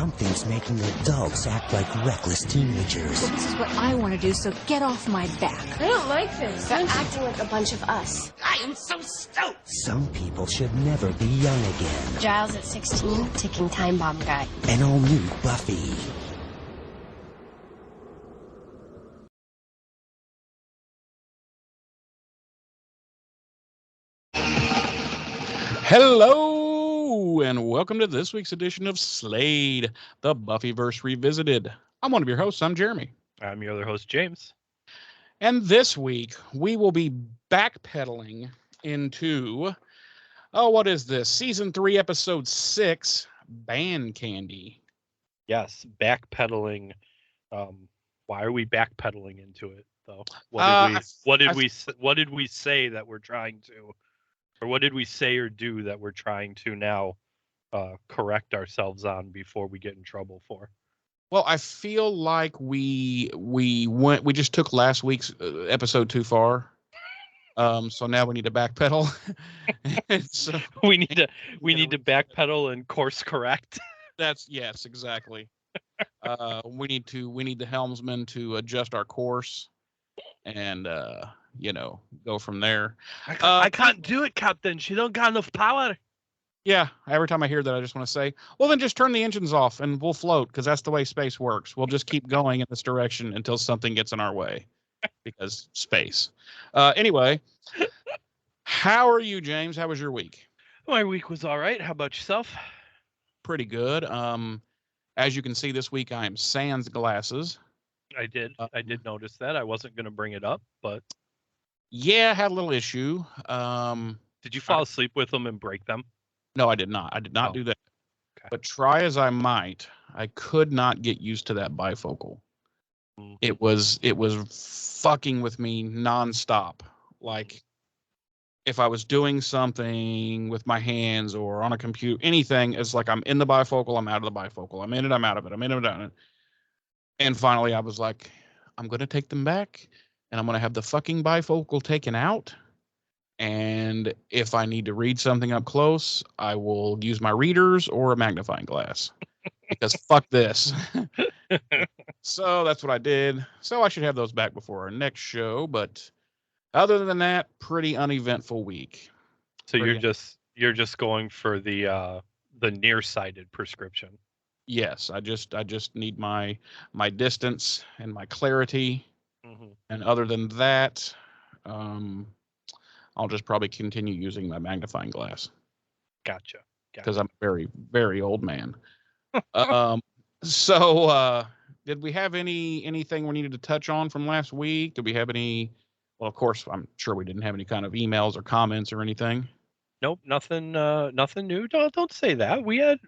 Something's making adults act like reckless teenagers. Well, this is what I want to do, so get off my back. I don't like this. They're acting like a bunch of us. I am so stoked. Some people should never be young again. Giles at 16, ticking time bomb guy. An all-new Buffy. Hello, and welcome to this week's edition of Slade, the Buffyverse Revisited. I'm one of your hosts. I'm Jeremy. I'm your other host, James. And this week, we will be backpedaling into, what is this? Season 3, Episode 6, Band Candy. Yes, backpedaling. Why are we backpedaling into it, though? What did we say that we're trying to... Or what did we say or do that we're trying to now correct ourselves on before we get in trouble for? Well, I feel like we just took last week's episode too far. So now we need to backpedal. So, we need to backpedal and course correct. Yes, exactly. We need the helmsman to adjust our course and go from there. I can't do it, Captain. She don't got enough power. Yeah, every time I hear that, I just want to say, well, then just turn the engines off and we'll float, because that's the way space works. We'll just keep going in this direction until something gets in our way, because space. Anyway, how are you, James? How was your week? My week was all right. How about yourself? Pretty good. As you can see this week, I am sans glasses. I did notice that. I wasn't going to bring it up, but... Yeah, I had a little issue. Did you fall asleep with them and break them? No, I did not. I did not do that. Okay. But try as I might, I could not get used to that bifocal. Mm-hmm. It was fucking with me nonstop. Like, if I was doing something with my hands or on a computer, anything, it's like I'm in the bifocal, I'm out of the bifocal. I'm in it, I'm out of it. I'm in it, I'm out of it. And finally, I was like, I'm going to take them back, and I'm going to have the fucking bifocal taken out. And if I need to read something up close, I will use my readers or a magnifying glass. Because fuck this. So that's what I did. So I should have those back before our next show. But other than that, pretty uneventful week. So you're just going for the nearsighted prescription. Yes, I just need my distance and my clarity. Mm-hmm. And other than that, I'll just probably continue using my magnifying glass. Gotcha. Because I'm a very, very old man. So did we have anything we needed to touch on from last week? Did we have any? Well, of course, I'm sure we didn't have any kind of emails or comments or anything. Nope, nothing new. Don't say that. We had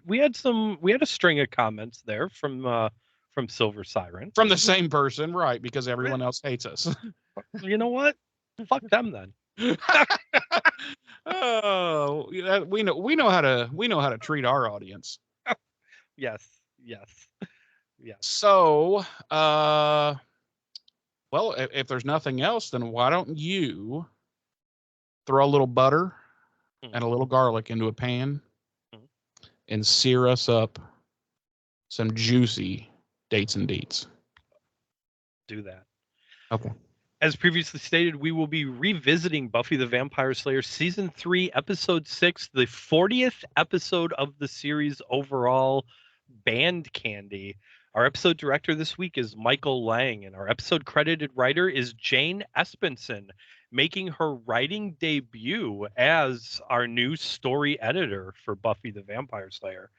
a string of comments there from Silver Siren. From the same person, right? Because everyone else hates us. You know what? Fuck them then. Oh, we know how to treat our audience. Yes. So, well, if there's nothing else, then why don't you throw a little butter and a little garlic into a pan and sear us up some juicy dates and deets. Do that. Okay. As previously stated, we will be revisiting Buffy the Vampire Slayer Season 3, Episode 6, the 40th episode of the series overall, Band Candy. Our episode director this week is Michael Lang, and our episode credited writer is Jane Espenson, making her writing debut as our new story editor for Buffy the Vampire Slayer.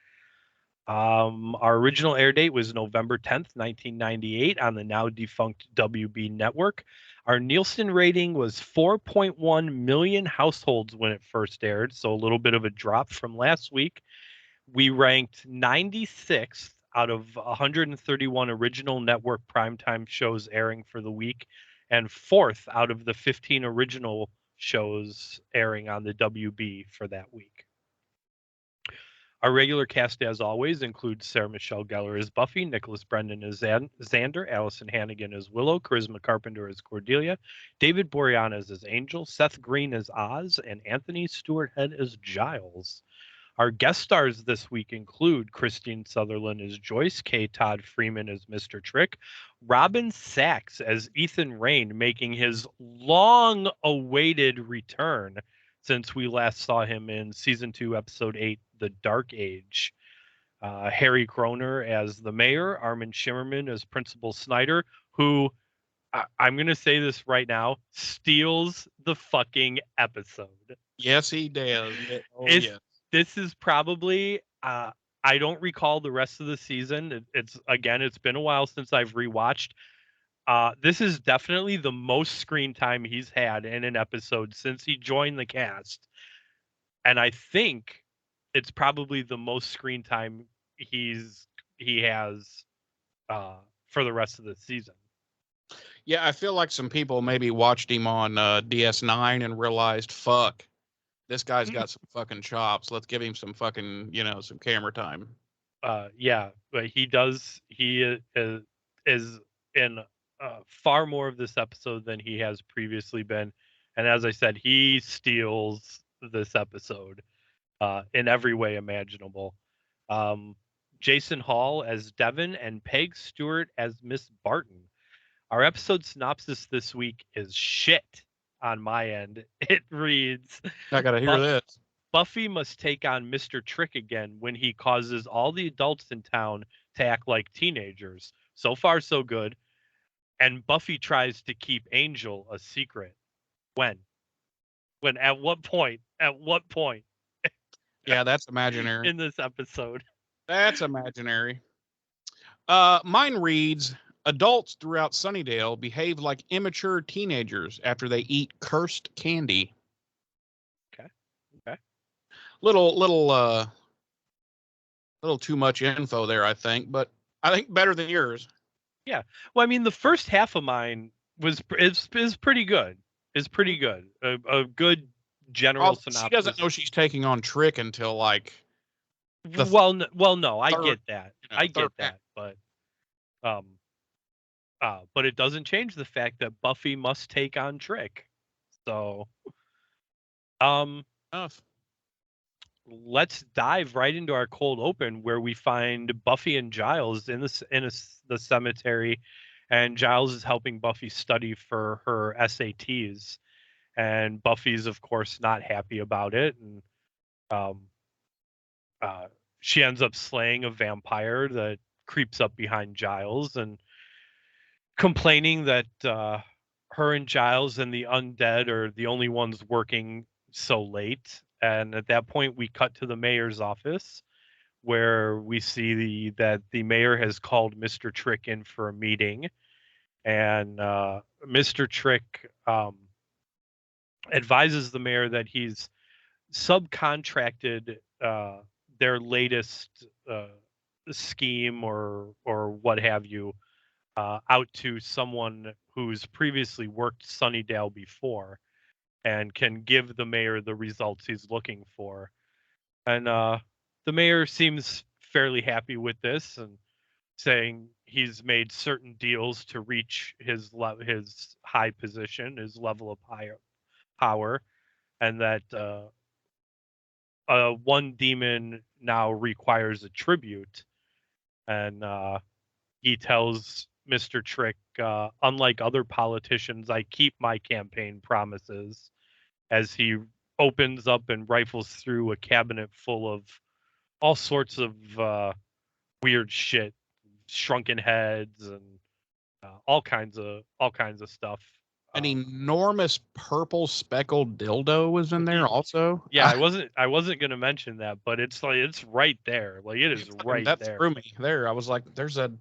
Our original air date was November 10th, 1998 on the now defunct WB network. Our Nielsen rating was 4.1 million households when it first aired, so a little bit of a drop from last week. We ranked 96th out of 131 original network primetime shows airing for the week, and 4th out of the 15 original shows airing on the WB for that week. Our regular cast, as always, includes Sarah Michelle Gellar as Buffy, Nicholas Brendan as Xander, Allison Hannigan as Willow, Charisma Carpenter as Cordelia, David Boreanaz as Angel, Seth Green as Oz, and Anthony Stewart Head as Giles. Our guest stars this week include Christine Sutherland as Joyce, K. Todd Freeman as Mr. Trick, Robin Sachs as Ethan Rain, making his long-awaited return since we last saw him in Season 2, Episode 8, The Dark Age. Harry Kroner as the mayor, Armin Shimmerman as Principal Snyder, who, I'm going to say this right now, steals the fucking episode. Yes, he does. Yes. This is probably, I don't recall the rest of the season. It's been a while since I've rewatched. This is definitely the most screen time he's had in an episode since he joined the cast. And I think it's probably the most screen time he has for the rest of the season. Yeah, I feel like some people maybe watched him on DS9 and realized, fuck, this guy's got some fucking chops. Let's give him some fucking, some camera time. Yeah, but he is in far more of this episode than he has previously been. And as I said, he steals this episode in every way imaginable. Jason Hall as Devin and Peg Stewart as Miss Barton. Our episode synopsis this week is shit on my end. It reads, I gotta hear this. Buffy must take on Mr. Trick again when he causes all the adults in town to act like teenagers. So far, so good. And Buffy tries to keep Angel a secret. When? At what point? At what point? Yeah, that's imaginary. In this episode. That's imaginary. Mine reads, adults throughout Sunnydale behave like immature teenagers after they eat cursed candy. Okay. Little too much info there, I think, but I think better than yours. Yeah. Well, I mean, the first half of mine is pretty good. Is pretty good. A good general synopsis. She doesn't know she's taking on Trick until like. No, I get that. I get that, but it doesn't change the fact that Buffy must take on Trick. So, let's dive right into our cold open where we find Buffy and Giles in the cemetery, and Giles is helping Buffy study for her SATs, and Buffy's of course not happy about it, and she ends up slaying a vampire that creeps up behind Giles and complaining that her and Giles and the undead are the only ones working so late. And at that point, we cut to the mayor's office where we see that the mayor has called Mr. Trick in for a meeting. And Mr. Trick advises the mayor that he's subcontracted their latest scheme or what have you out to someone who's previously worked Sunnydale before and can give the mayor the results he's looking for. And the mayor seems fairly happy with this and saying he's made certain deals to reach his high position, his level of power, and that one demon now requires a tribute. And he tells Mr. Trick, unlike other politicians, I keep my campaign promises, as he opens up and rifles through a cabinet full of all sorts of weird shit, shrunken heads and all kinds of stuff. An enormous purple speckled dildo was in there also. Yeah, I wasn't gonna mention that, but it's right there. Like it is right there. That threw me there. I was like, there's a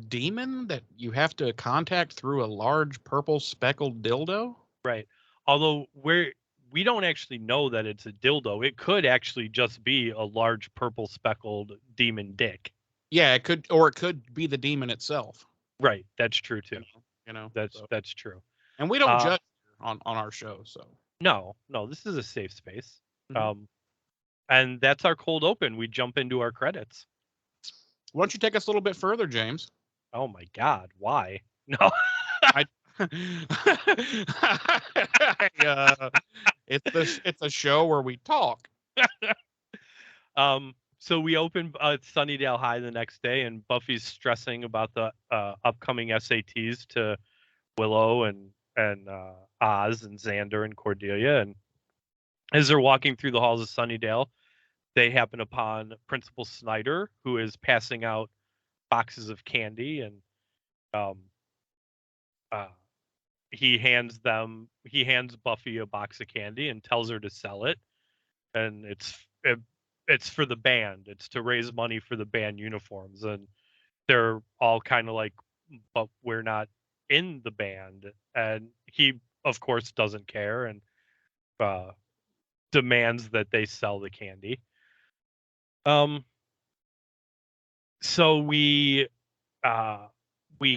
demon that you have to contact through a large purple speckled dildo? Right. Although we don't actually know that it's a dildo. It could actually just be a large purple speckled demon dick. Yeah, it could be the demon itself. Right. That's true too. That's true. And we don't judge on our show, so. No, this is a safe space. Mm-hmm. And that's our cold open. We jump into our credits. Why don't you take us a little bit further, James? Oh my God, why? No. It's a show where we talk. So we open Sunnydale High the next day, and Buffy's stressing about the upcoming SATs to Willow and Oz and Xander and Cordelia. And as they're walking through the halls of Sunnydale, they happen upon Principal Snyder, who is passing out boxes of candy, and um, uh, he hands Buffy a box of candy and tells her to sell it, and it's for the band. It's to raise money for the band uniforms, and they're all kind of like, but we're not in the band, and he of course doesn't care and demands that they sell the candy. So we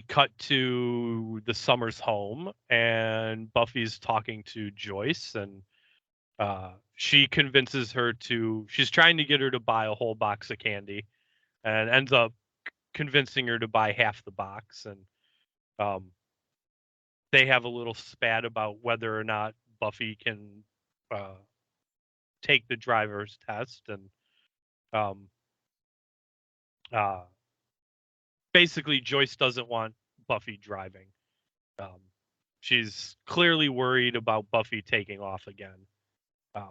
cut to the Summers home, and Buffy's talking to Joyce, and she convinces her she's trying to get her to buy a whole box of candy, and ends up convincing her to buy half the box. And they have a little spat about whether or not Buffy can take the driver's test, and basically Joyce doesn't want Buffy driving. She's clearly worried about Buffy taking off again.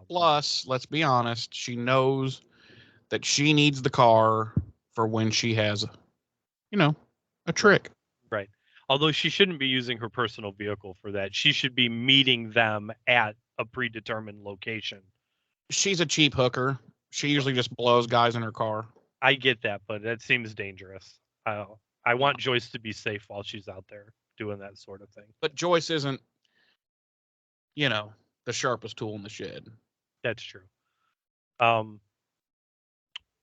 Plus, let's be honest, she knows that she needs the car for when she has, a trick. Right. Although she shouldn't be using her personal vehicle for that. She should be meeting them at a predetermined location. She's a cheap hooker. She usually just blows guys in her car. I get that, but that seems dangerous. I want Joyce to be safe while she's out there doing that sort of thing. But Joyce isn't, the sharpest tool in the shed. That's true.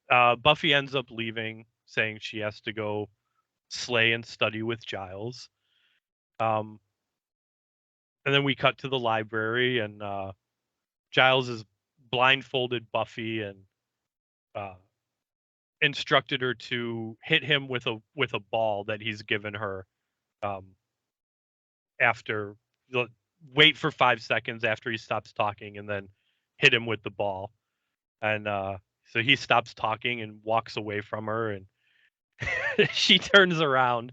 Buffy ends up leaving, saying she has to go slay and study with Giles. And then we cut to the library, and Giles has blindfolded Buffy and instructed her to hit him with a ball that he's given her. Wait for 5 seconds after he stops talking, and then hit him with the ball. And so he stops talking and walks away from her, and she turns around,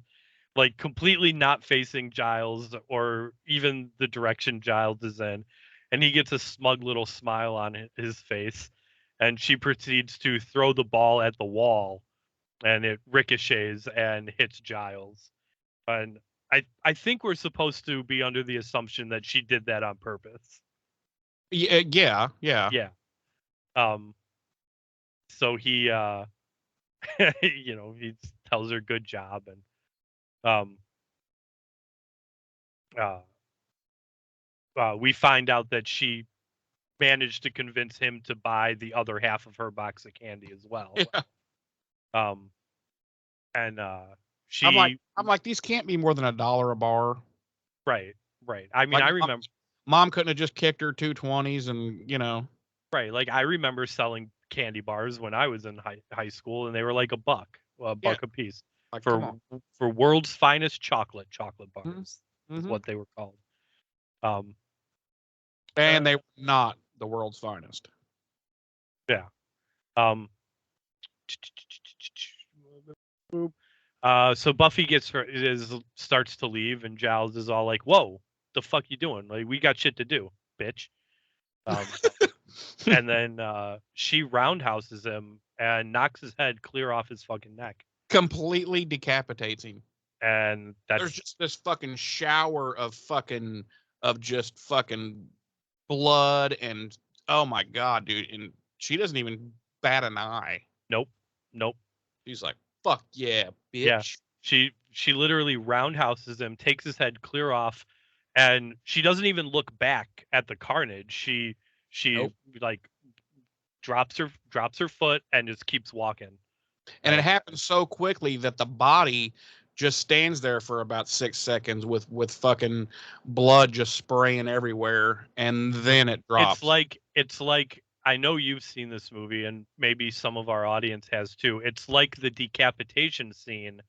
like completely not facing Giles or even the direction Giles is in, and he gets a smug little smile on his face, and she proceeds to throw the ball at the wall, and it ricochets and hits Giles. And I think we're supposed to be under the assumption that she did that on purpose. Yeah. So he he tells her good job, and we find out that she managed to convince him to buy the other half of her box of candy as well. Yeah. And I'm like, these can't be more than $1 a bar. Right. I mean, like, I remember mom couldn't have just kicked her 220s and Right. Like I remember selling candy bars when I was in high school, and they were like a buck a piece, like, for world's finest chocolate bars. Mm-hmm. Is what they were called. And they were not the world's finest. Yeah. So Buffy starts to leave, and Giles is all like, "Whoa, the fuck you doing? Like, we got shit to do, bitch." And then she roundhouses him and knocks his head clear off his fucking neck. Completely decapitates him. And there's just this fucking shower of just fucking blood, and oh my god, dude. And she doesn't even bat an eye. Nope. She's like, fuck yeah, bitch. Yeah. She literally roundhouses him, takes his head clear off, and she doesn't even look back at the carnage. She Nope. like drops her foot and just keeps walking. And it happens so quickly that the body just stands there for about 6 seconds with fucking blood just spraying everywhere, and then it drops. It's like I know you've seen this movie, and maybe some of our audience has too. It's like the decapitation scene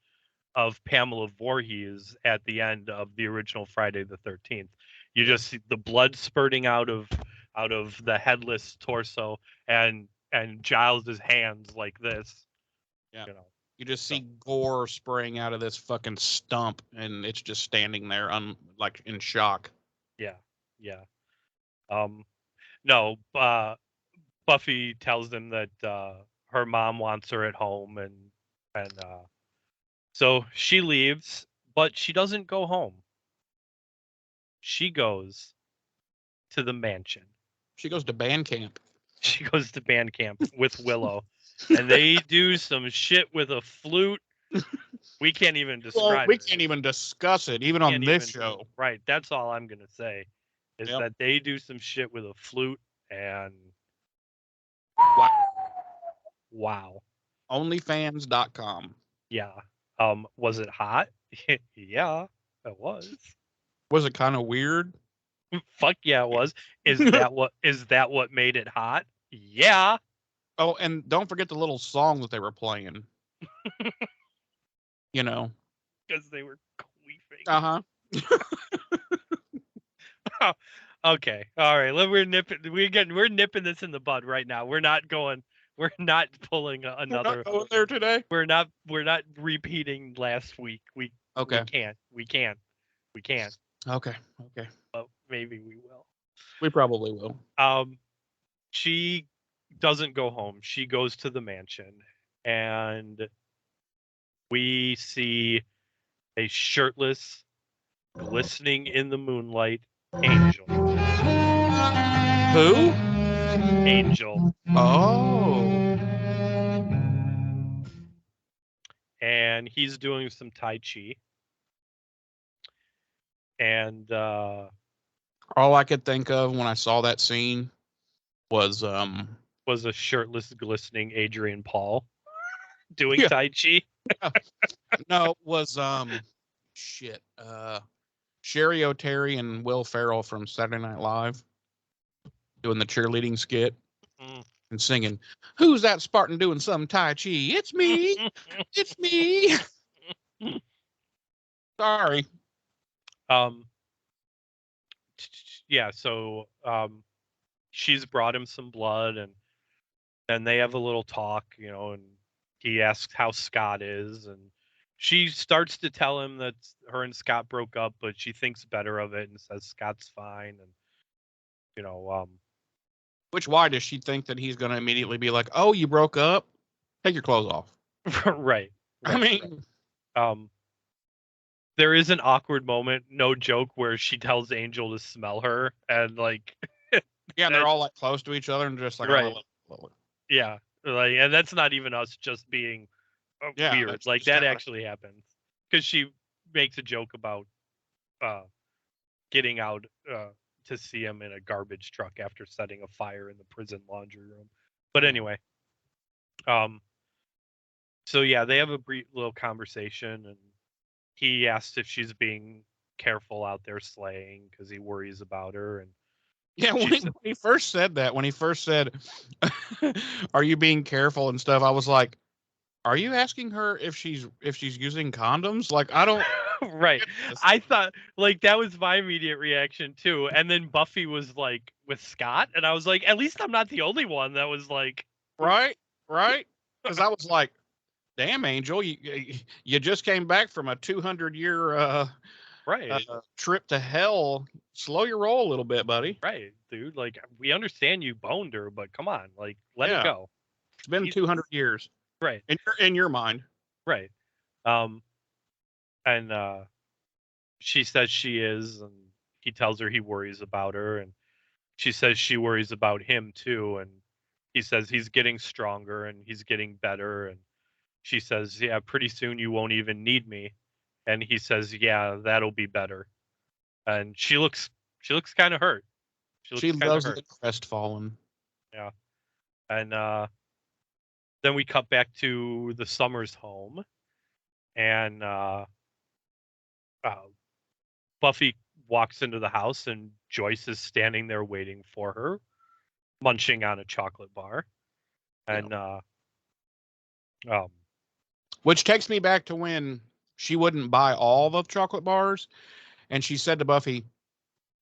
of Pamela Voorhees at the end of the original Friday the 13th. You just see the blood spurting out of the headless torso, and and Giles's hands like this. Yeah. You know. You just see gore spraying out of this fucking stump, and it's just standing there, like in shock. Yeah. No. Buffy tells them that her mom wants her at home, and so she leaves, but she doesn't go home. She goes to the mansion. She goes to band camp. She goes to band camp with Willow, and they do some shit with a flute. We can't even describe We it. can't even discuss it, even on this show. Right. That's all I'm gonna say is that they do some shit with a flute, and wow. Onlyfans.com. Yeah. Was it hot? Yeah, it was. Was it kind of weird? Fuck yeah, it was. Is that what made it hot? Yeah. Oh, and don't forget the little song that they were playing. You know. Because they were queefing. Okay. All right. We're nipping this in the bud right now. We're not pulling another. We're not going there today. We're not repeating last week. We can't. Okay. But maybe we will. We probably will. She doesn't go home. She goes to the mansion, and we see a shirtless, glistening in the moonlight Angel. Who? Angel. Oh. And he's doing some Tai Chi. And all I could think of when I saw that scene was a shirtless, glistening Adrian Paul doing Tai Chi. No, it was Sherry O'Terry and Will Ferrell from Saturday Night Live doing the cheerleading skit and singing, "Who's that Spartan doing some Tai Chi? It's me. It's me." Sorry. Yeah, so she's brought him some blood, and they have a little talk, and he asks how Scott is, and she starts to tell him that her and Scott broke up, but she thinks better of it and says Scott's fine, and why does she think that he's going to immediately be like, "Oh, you broke up? Take your clothes off." Right. I mean, there is an awkward moment, no joke, where she tells Angel to smell her, and like, yeah, they're all like close to each other and just like, right. Yeah, like, and that's not even us just being weird. Like that actually happens because she makes a joke about getting out to see him in a garbage truck after setting a fire in the prison laundry room. But anyway, so yeah, they have a brief little conversation, and he asks if she's being careful out there slaying because he worries about her. And yeah, when he first said that, when he first said, "Are you being careful and stuff?" I was like, "Are you asking her if she's using condoms?" Like, I don't. Right. I thought like that was my immediate reaction too. And then Buffy was like with Scott, and I was like, at least I'm not the only one that was like, right. Because I was like, damn, Angel, you just came back from a 200-year trip to hell. Slow your roll a little bit, buddy. Right, dude. Like, we understand you boned her, but come on, like, let it go. It's been 200 years. Right. In your mind. Right. And she says she is, and he tells her he worries about her, and she says she worries about him too, and he says he's getting stronger and he's getting better, and she says, yeah, pretty soon you won't even need me, and he says, yeah, that'll be better, and she looks kind of hurt. She loves the crestfallen. Yeah. And then we cut back to the Summers home, and Buffy walks into the house, and Joyce is standing there waiting for her, munching on a chocolate bar. And which takes me back to when she wouldn't buy all the chocolate bars, and she said to Buffy,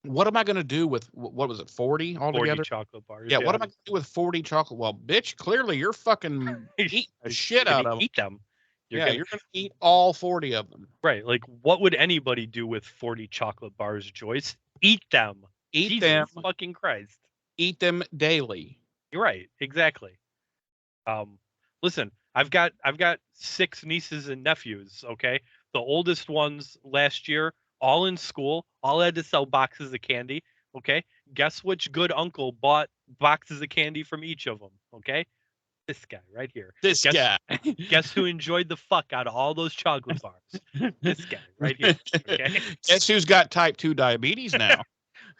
what am I going to do with, what was it, 40 altogether? 40 chocolate bars. Yeah, what am I going to do with 40 chocolate? Well, bitch, clearly you're fucking eating the shit out of them. Eat them. You're going to eat all 40 of them. Right. Like, what would anybody do with 40 chocolate bars, Joyce? Eat them. Eat Jesus them. fucking Christ. Eat them daily. You're right. Exactly. Listen, I've got 6 nieces and nephews, okay? The oldest ones last year, all in school, all had to sell boxes of candy, okay? Guess which good uncle bought boxes of candy from each of them, okay? This guy right here. Guy. Guess who enjoyed the fuck out of all those chocolate bars? This guy right here, okay? Guess who's got type 2 diabetes now?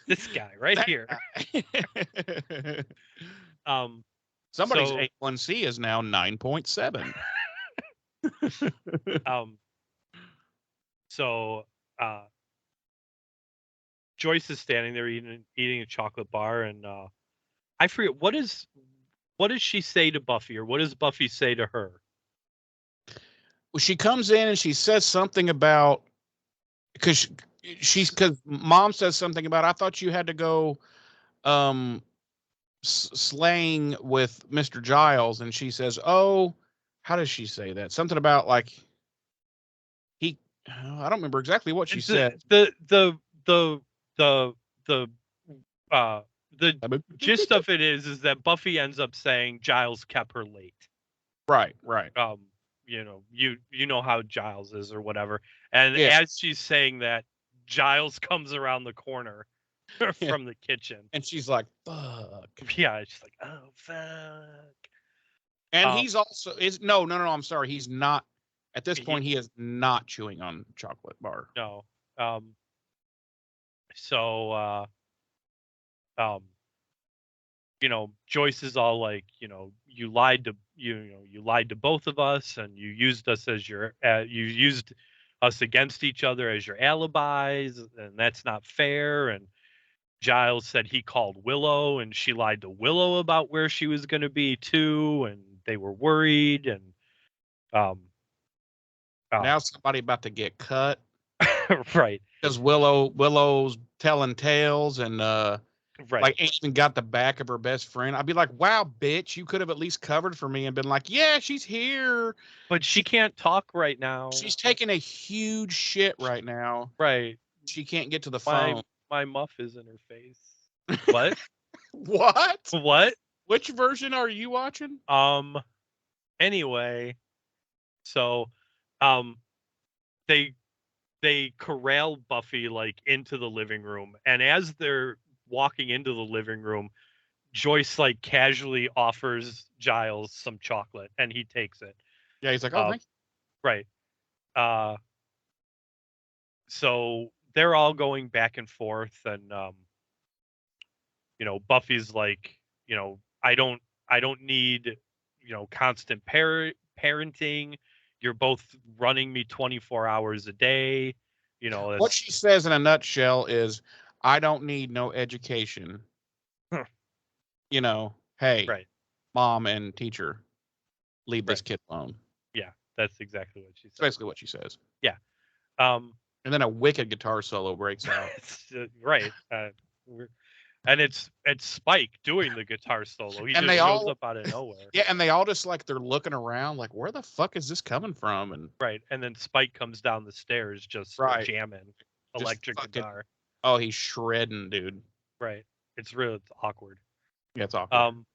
This guy right here. Somebody's so- A1C is now 9.7. So Joyce is standing there eating a chocolate bar, and I forget what does she say to Buffy, or what does Buffy say to her? Well, she comes in and she says something about, because mom says something about, I thought you had to go slaying with Mr. Giles, and she says, oh, how does she say that? Something about like I don't remember exactly what she said. The gist of it is that Buffy ends up saying Giles kept her late. Right. You know how Giles is or whatever. And Yeah. as she's saying that, Giles comes around the corner from the kitchen. And she's like, fuck. Yeah, she's like, oh fuck. And he's also no, I'm sorry. He's not at this point, he is not chewing on chocolate bar. No. Joyce is all like, you lied to both of us, and you used us as you used us against each other as your alibis, and that's not fair. And Giles said he called Willow, and she lied to Willow about where she was going to be too, and they were worried. And now somebody about to get cut. Right. Because Willow's telling tales, and right. like ain't even got the back of her best friend. I'd be like, wow, bitch, you could have at least covered for me and been like, yeah, she's here. But she can't talk right now. She's taking a huge shit right now. Right. She can't get to the phone. My muff is in her face. What? What? Which version are you watching? Anyway, so they corral Buffy like into the living room, and as they're walking into the living room, Joyce like casually offers Giles some chocolate, and he takes it. Yeah, he's like, oh, thanks. Right. So they're all going back and forth, and Buffy's like, I don't need constant parenting. You're both running me 24 hours a day. What she says in a nutshell is, I don't need no education. Hey, right. Mom and teacher, leave this kid alone. Yeah, that's exactly what she says. Basically what she says. Yeah. And then a wicked guitar solo breaks out. Right. And it's Spike doing the guitar solo. He and just shows up out of nowhere. Yeah, and they all just like, they're looking around like, where the fuck is this coming from? And right. And then Spike comes down the stairs just jamming electric guitar. Oh, he's shredding, dude. Right. It's awkward. Yeah, it's awkward.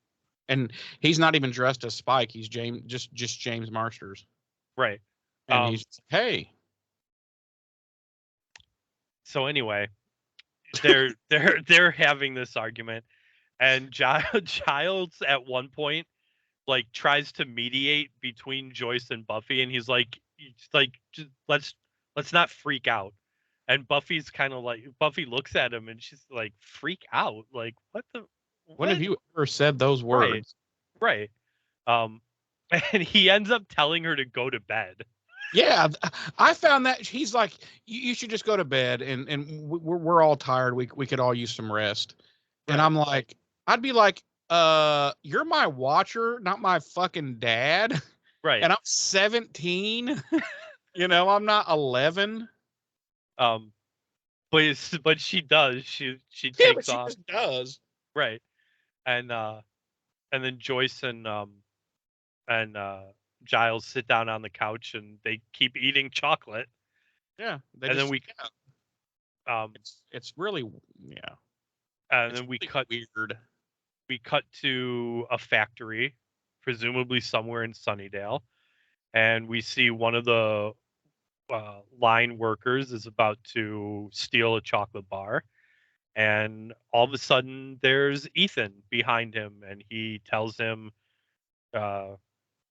And he's not even dressed as Spike. He's just James Marsters. Right. And he's hey. So anyway, they're having this argument, and Giles at one point like tries to mediate between Joyce and Buffy, and he's like just let's not freak out. And Buffy's kind of like, Buffy looks at him and she's like, freak out? Like, what? When have you ever said those words? Right. And he ends up telling her to go to bed. Yeah, I found that he's like, you should just go to bed, and we're all tired. We could all use some rest. Right. And I'm like, I'd be like, you're my watcher, not my fucking dad. Right. And I'm 17. I'm not 11. but she does. She Yeah, but takes she off, just does. right, and then Joyce and Giles sit down on the couch and they keep eating chocolate, Yeah, they and then just. Yeah, um it's really. Yeah, and it's then we really cut weird. to a factory, presumably somewhere in Sunnydale, and we see one of the line workers is about to steal a chocolate bar, and all of a sudden there's Ethan behind him, and he tells him uh,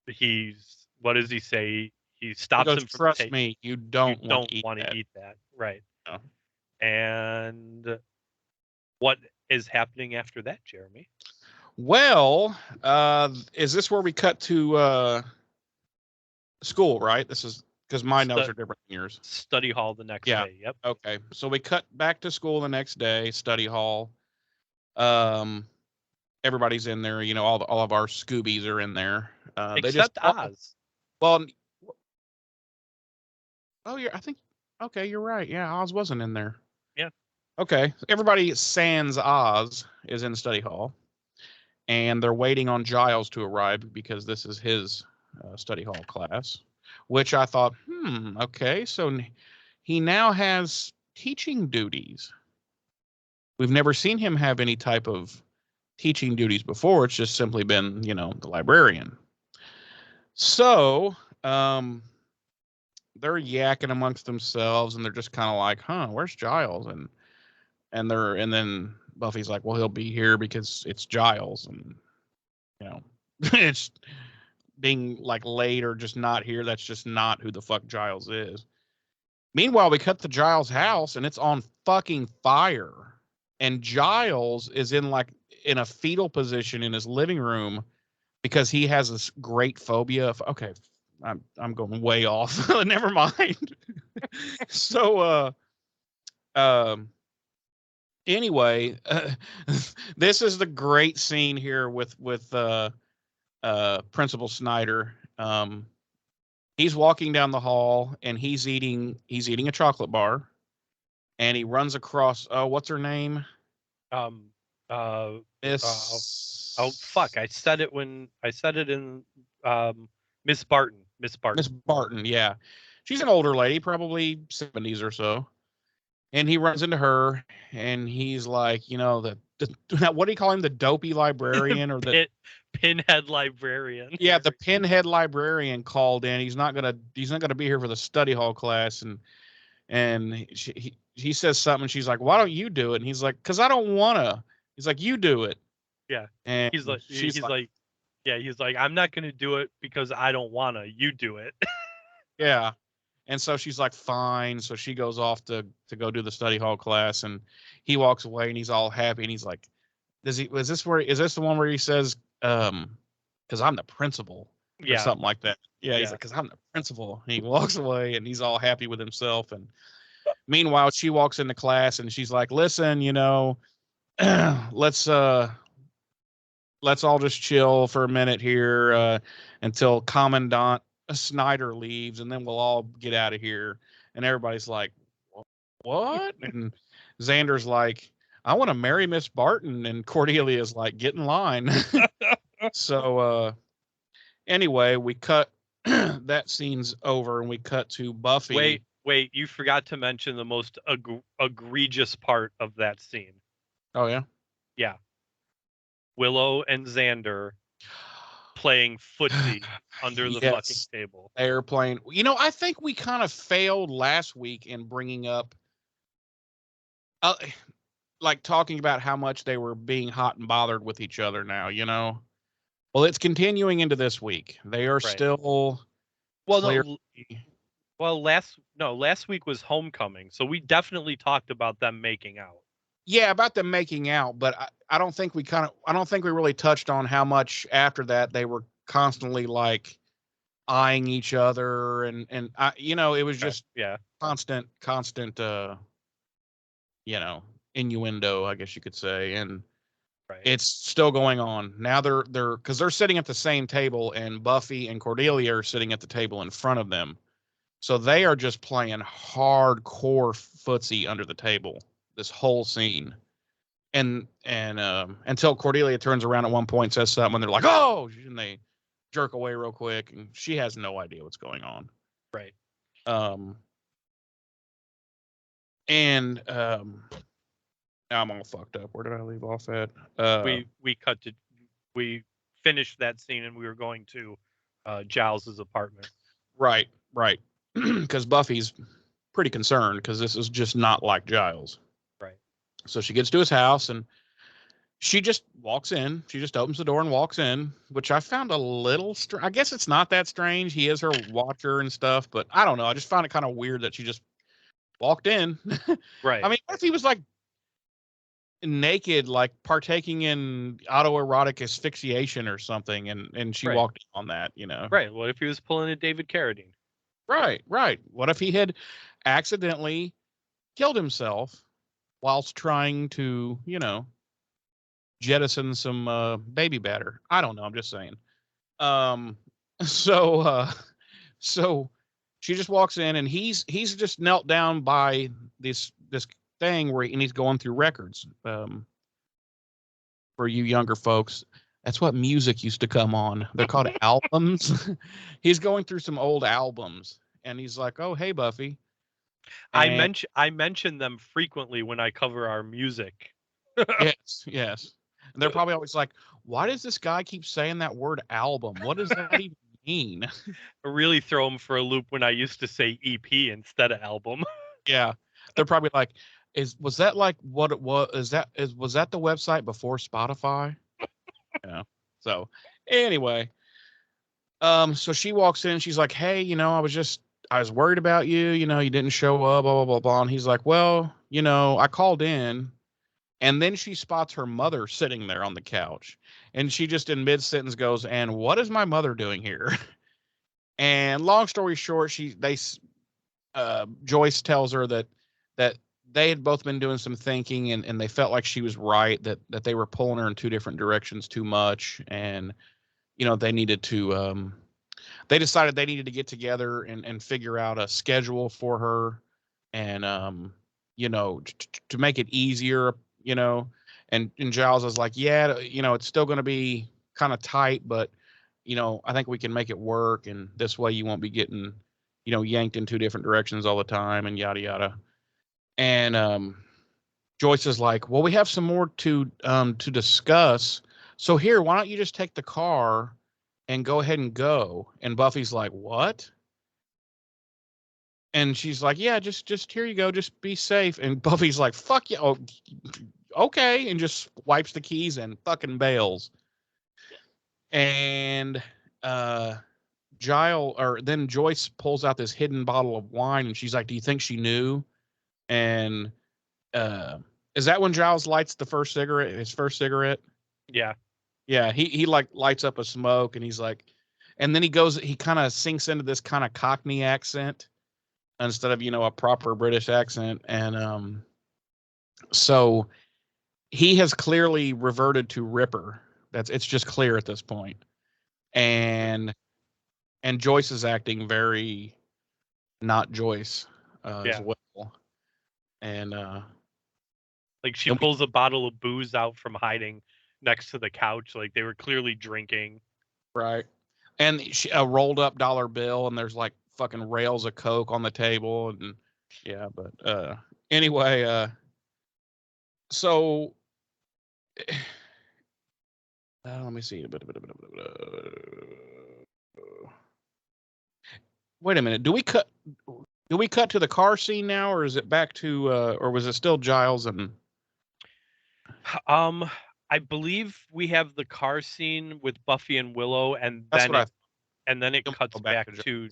he's what does he say? He He stops goes, him from "Trust take. me, you You don't want don't to eat want to that." eat that, right? No. And what is happening after that, Jeremy? Well, is this where we cut to school? Right. This is because my notes Stu- are different than yours. Study hall the next Yeah. day. Yep. Okay. So we cut back to school the next day, study hall. Um, everybody's in there. You know, all of our Scoobies are in there. They just Except Oz. well. Oh, I think. Okay, you're right. Yeah, Oz wasn't in there. Yeah. Okay, everybody sans Oz is in study hall, and they're waiting on Giles to arrive because this is his study hall class. Which I thought, okay, so he now has teaching duties. We've never seen him have any type of teaching duties before. It's just simply been, the librarian. So, they're yakking amongst themselves, and they're just kind of like, "Huh, where's Giles?" And then Buffy's like, "Well, he'll be here because it's Giles," and you know, it's being like late or just not here. That's just not who the fuck Giles is. Meanwhile, we cut to Giles' house, and it's on fucking fire. And Giles is in a fetal position in his living room because he has this great phobia of, okay, I'm going way off. Never mind. So um anyway, this is the great scene here with Principal Snyder. He's walking down the hall and he's eating a chocolate bar, and he runs across, oh, what's her name? Um. Uh. Oh Miss fuck! I said it in Miss Barton. Miss Miss Barton. Barton, yeah. She's an older lady, probably 70s or so. And he runs into her, and he's like, what do you call him? The dopey librarian, or the Pinhead librarian. yeah, the pinhead librarian called in. He's not gonna be here for the study hall class, and he says something. She's like, "Why don't you do it?" And he's like, "Cause I don't wanna." He's like, "You do it." Yeah. And He's like, yeah, he's like, I'm not gonna do it because I don't wanna. You do it. yeah. And so she's like, "Fine." So she goes off to go do the study hall class, and he walks away, and he's all happy, and he's like, is this the one where he says, because I'm the principal or Yeah. something like that? Yeah, he's Yeah. like, because I'm the principal. And he walks away, and he's all happy with himself. And meanwhile, she walks into class, and she's like, "Listen, let's let's all just chill for a minute here until Commandant Snyder leaves, and then we'll all get out of here." And everybody's like, "What?" And Xander's like, "I want to marry Miss Barton," and Cordelia's like, "Get in line." So anyway, we cut that scene's over, and we cut to Buffy. Wait, you forgot to mention the most egregious part of that scene. Oh yeah. Yeah. Willow and Xander playing footsie under the fucking Yes, table. they're playing. I think we kind of failed last week in bringing up, like talking about how much they were being hot and bothered with each other now. Well, it's continuing into this week. They are Right. still Well, clearly. last week was Homecoming, so we definitely talked about them making out. Yeah, about them making out, but I don't think I don't think we really touched on how much after that they were constantly like eyeing each other, and it was just Yeah. constant you know innuendo, I guess you could say. And Right. it's still going on now. Because they're sitting at the same table, and Buffy and Cordelia are sitting at the table in front of them, So they are just playing hardcore footsie under the table this whole scene. And until Cordelia turns around at one point and says something, and they're like, "Oh!" and they jerk away real quick, and she has no idea what's going on. Right. And I'm all fucked up. Where did I leave off at? We finished that scene and we were going to Giles's apartment. Right. Because Buffy's pretty concerned because this is just not like Giles. Right. So she gets to his house and she just walks in. She just opens the door and walks in, which I found a little strange. I guess it's not that strange. He is her watcher and stuff, but I don't know. I just found it kind of weird that she just walked in. Right. I mean, what if he was like naked, like partaking in autoerotic asphyxiation or something, and she walked in on that, you know? Right. What if he was pulling a David Carradine? Right. What if he had accidentally killed himself whilst trying to, you know, jettison some baby batter? I don't know. I'm just saying. So she just walks in and he's just knelt down by this thing where he's going through records. For you younger folks, that's what music used to come on. They're called albums. He's going through some old albums and he's like, "Oh, hey, Buffy." And I mention them frequently when I cover our music. yes. And they're probably always like, "Why does this guy keep saying that word album? What does that even mean?" I really throw him for a loop when I used to say EP instead of album. Yeah. They're probably like, was that like what it was? Was that the website before Spotify? Yeah. So anyway, so she walks in, she's like, "Hey, you know, I was worried about you, you know, you didn't show up, blah, blah, blah, blah." And he's like, "Well, you know, I called in." And then she spots her mother sitting there on the couch. And she just in mid-sentence goes, "And what is my mother doing here?" And long story short, Joyce tells her that they had both been doing some thinking and they felt like she was right, that they were pulling her in two different directions too much. And, you know, they needed to, they decided they needed to get together and figure out a schedule for her and, you know, to make it easier, you know. And Giles was like, "Yeah, you know, it's still going to be kind of tight, but, you know, I think we can make it work. And this way you won't be getting, you know, yanked in two different directions all the time and yada, yada." And Joyce is like, "Well, we have some more to discuss. So here, why don't you just take the car and go ahead and go?" And Buffy's like, "What?" And she's like, "Yeah, just here you go. Just be safe." And Buffy's like, "Fuck you. Oh, okay." And just wipes the keys and fucking bails. And then Joyce pulls out this hidden bottle of wine and she's like, "Do you think she knew?" And is that when Giles lights his first cigarette? Yeah. Yeah, he like lights up a smoke and he's like, and then he kind of sinks into this kind of Cockney accent instead of, you know, a proper British accent. And so he has clearly reverted to Ripper. It's just clear at this point. And Joyce is acting very not Joyce as well. And like she pulls a bottle of booze out from hiding next to the couch, like they were clearly drinking. Right. And a rolled up dollar bill, and there's like fucking rails of Coke on the table, and yeah. But anyway, so let me see. Wait a minute. Do we cut to the car scene now, or is it back to, or was it still Giles and? I believe we have the car scene with Buffy and Willow, and then it cuts back to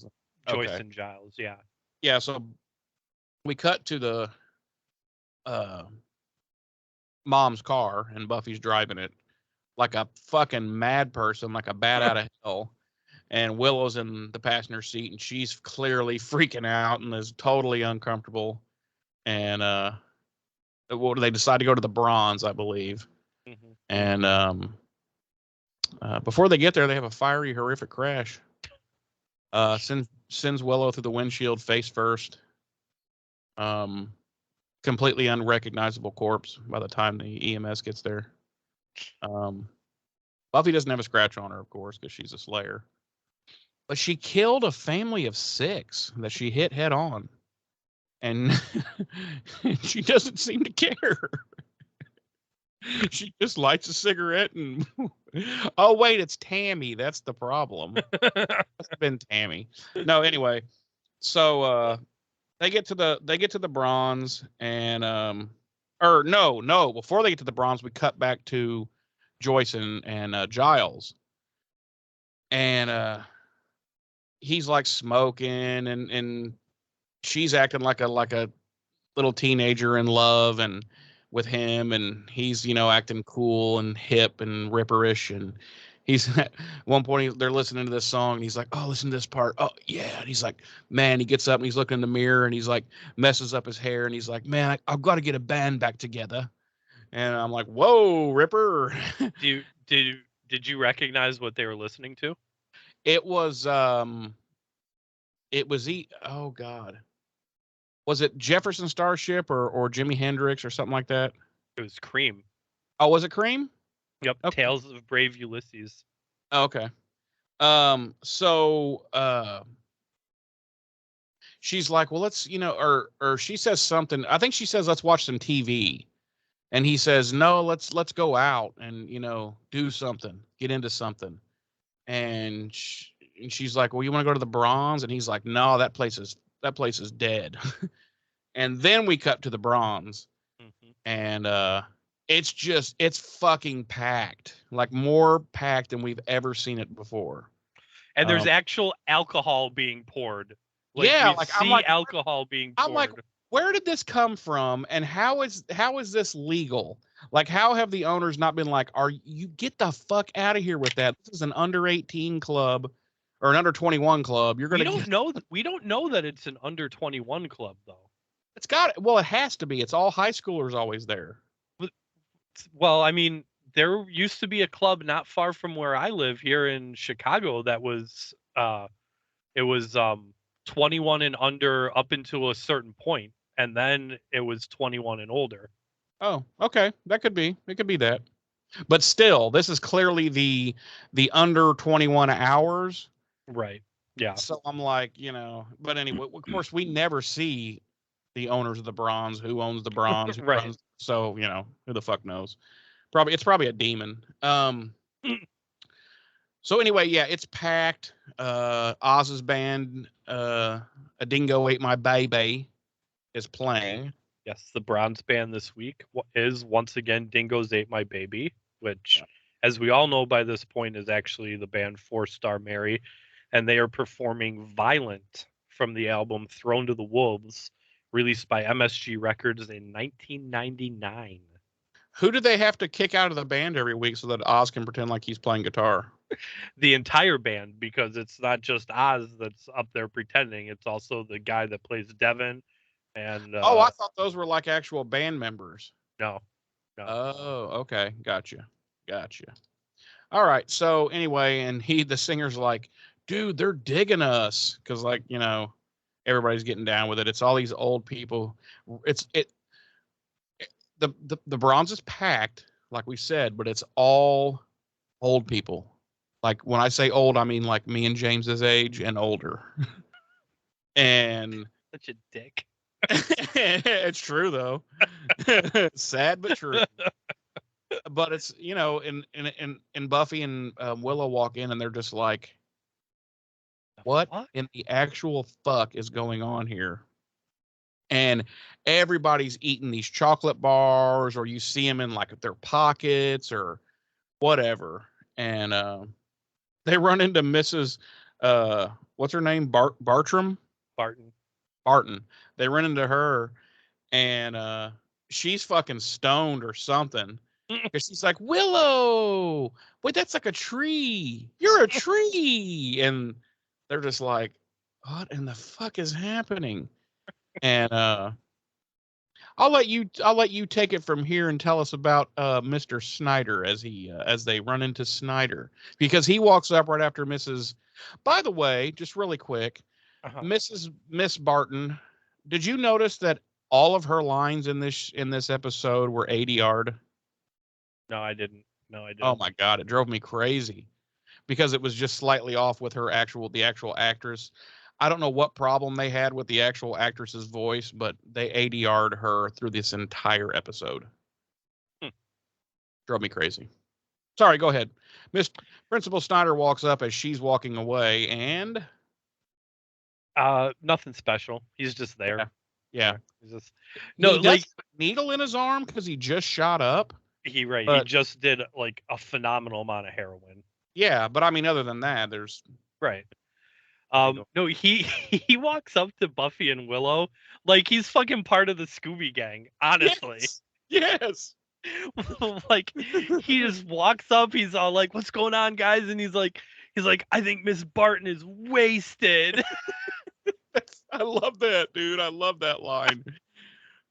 Joyce and Giles. Yeah. Yeah. So we cut to the mom's car, and Buffy's driving it like a fucking mad person, like a bat out of hell. And Willow's in the passenger seat, and she's clearly freaking out and is totally uncomfortable. And they decide to go to the Bronze, I believe. Mm-hmm. And before they get there, they have a fiery, horrific crash. Sends Willow through the windshield face first. Completely unrecognizable corpse by the time the EMS gets there. Buffy doesn't have a scratch on her, of course, because she's a Slayer. But she killed a family of 6 that she hit head on. And she doesn't seem to care. She just lights a cigarette and oh wait, it's Tammy. That's the problem. Must have been Tammy. No, anyway. So they get to the bronze and before they get to the bronze, we cut back to Joyce and Giles. And he's like smoking and she's acting like a little teenager in love and with him, and he's acting cool and hip and ripperish, and he's at one point they're listening to this song and he's like, oh, listen to this part, oh yeah, and he's like, man, he gets up and he's looking in the mirror and he's like messes up his hair and he's like, man, I've got to get a band back together. And I'm like, whoa, Ripper. Did you recognize what they were listening to? Oh God, was it Jefferson Starship or Jimi Hendrix or something like that? It was Cream. Oh, was it Cream? Yep. Okay. Tales of Brave Ulysses. Oh, okay. She's like, well, let's, or she says something. I think she says, let's watch some TV. And he says, no, let's go out and, do something, get into something. And she's like, well, you want to go to the Bronze? And he's like, no, that place is dead. And then we cut to the Bronze. Mm-hmm. And it's fucking packed, like more packed than we've ever seen it before. And there's actual alcohol being poured. I'm like, alcohol being poured. I'm like, where did this come from? And how is this legal? Like, how have the owners not been like, you get the fuck out of here with that? This is an under 18 club or an under 21 club. You're gonna we don't know that it's an under 21 club though. It has to be. It's all high schoolers always there. Well, I mean, there used to be a club not far from where I live here in Chicago that was 21 and under up until a certain point, and then it was 21 and older. Oh, okay. That could be. It could be that. But still, this is clearly the under 21 hours. Right. Yeah. So I'm like, but anyway, of course we never see the owners of the Bronze, who owns the Bronze. Right. So, who the fuck knows? It's probably a demon. So anyway, yeah, it's packed. Oz's band, A Dingo Ate My Baby, is playing. Yes, the Bronze band this week is once again Dingoes Ate My Baby, which, as we all know by this point, is actually the band 4-Star Mary, and they are performing Violent from the album Thrown to the Wolves, released by MSG Records in 1999. Who do they have to kick out of the band every week so that Oz can pretend like he's playing guitar? The entire band, because it's not just Oz that's up there pretending. It's also the guy that plays Devin. And I thought those were like actual band members. No. Oh, okay. Gotcha. All right. So anyway, and the singer's like, dude, they're digging us. Cause like, everybody's getting down with it. It's all these old people. The Bronze is packed, like we said, but it's all old people. Like when I say old, I mean like me and James's age and older. And such a dick. It's true though. Sad but true. But it's in Buffy and Willow walk in and they're just like, what in the actual fuck is going on here? And everybody's eating these chocolate bars, or you see them in like their pockets or whatever. And they run into Mrs. What's her name? Bartram? Barton. They run into her, and she's fucking stoned or something. Because she's like, Willow, wait, that's like a tree. You're a tree. And they're just like, what in the fuck is happening? And I'll let you take it from here and tell us about Mr. Snyder as they run into Snyder, because he walks up right after Mrs. By the way, just really quick, Uh-huh. Miss Barton, did you notice that all of her lines in this episode were 80 yard? No, I didn't. No, I Oh didn't. my god, it drove me crazy because it was just slightly off with the actual actress. I don't know what problem they had with the actual actress's voice, but they ADR'd her through this entire episode. Hmm. Drove me crazy. Sorry, go ahead. Miss Principal Snyder walks up as she's walking away, and Nothing special. He's just there. yeah. He's just He does like have a needle in his arm because he just shot up. he But just did like a phenomenal amount of heroin. yeah, but I mean, other than that, there's Right. needle. No, he walks up to Buffy and Willow like he's fucking part of the Scooby Gang, honestly. Yes. Like he just walks up, he's all like, "What's going on, guys?" And he's like, "I think Miss Barton is wasted." I love that, dude. I love that line.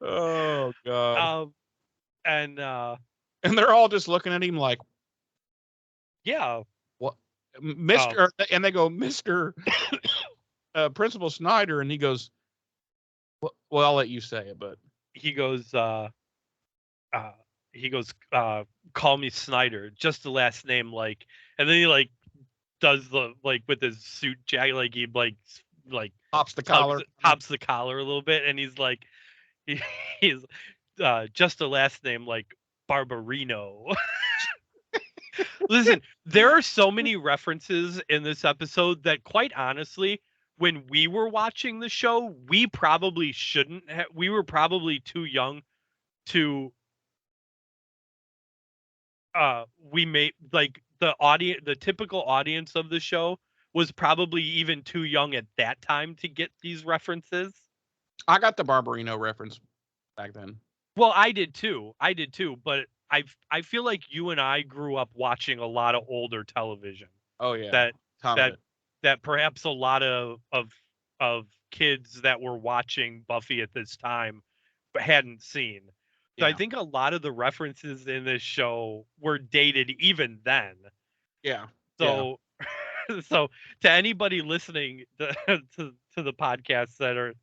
Oh god. And And they're all just looking at him like, yeah. what, Mr. And they go, Mr. Principal Snyder, and he goes, well, I'll let you say it, but He goes call me Snyder, just the last name, like, and then he like does the like with his suit jacket, like he like pops the collar. pops the collar a little bit, and he's like he's just a last name like Barbarino. Listen, there are so many references in this episode that, quite honestly, when we were watching the show, we probably shouldn't we were probably too young to we made like the typical audience of the show was probably even too young at that time to get these references. I got the Barbarino reference back then. Well, I did too, but I feel like you and I grew up watching a lot of older television. Oh yeah, that ton of that it. that perhaps a lot of kids that were watching Buffy at this time hadn't seen. So I Yeah. think a lot of the references in this show were dated even then. Yeah. So so to anybody listening to the podcast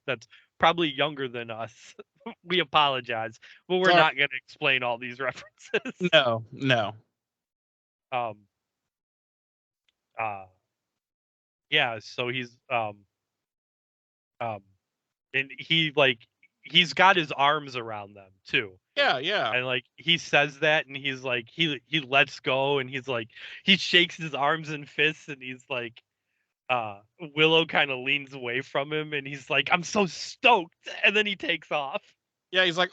that's probably younger than us, we apologize, but we're Sorry. not going to explain all these references. No. Um. Yeah. So and he's got his arms around them too. Yeah. And like he says that, and he's like he lets go, and he's like he shakes his arms and fists, and he's like Willow kind of leans away from him, and he's like, "I'm so stoked," and then he takes off. Yeah, he's like,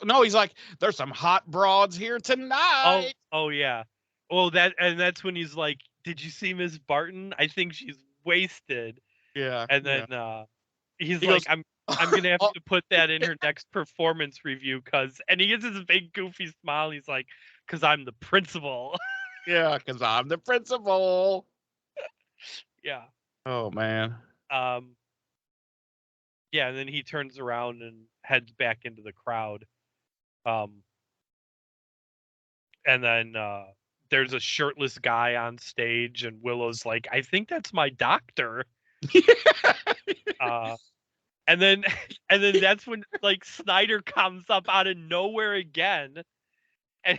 there's some hot broads here tonight. Oh yeah. Well, that's when he's like, "Did you see Miss Barton? I think she's wasted." Yeah. And then he's He like, goes, I'm gonna have to put that in her next performance review, and he gets this big goofy smile. He's like, "Cause I'm the principal." yeah, because I'm the principal. Yeah. Oh man. Yeah, and then he turns around and heads back into the crowd. And then there's a shirtless guy on stage, and Willow's like, "I think that's my doctor." And then that's when like Snyder comes up out of nowhere again, and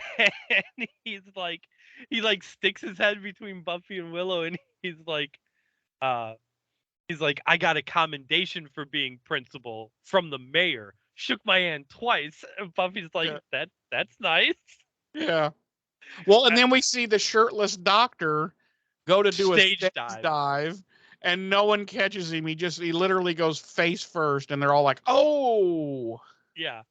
he's like, he like sticks his head between Buffy and Willow, and he's like, "I got a commendation for being principal from the mayor. Shook my hand twice." And Buffy's like, "That's nice." Yeah. Well, and then we see the shirtless doctor go to do a stage dive, and no one catches him. He literally goes face first, and they're all like, "Oh." Yeah.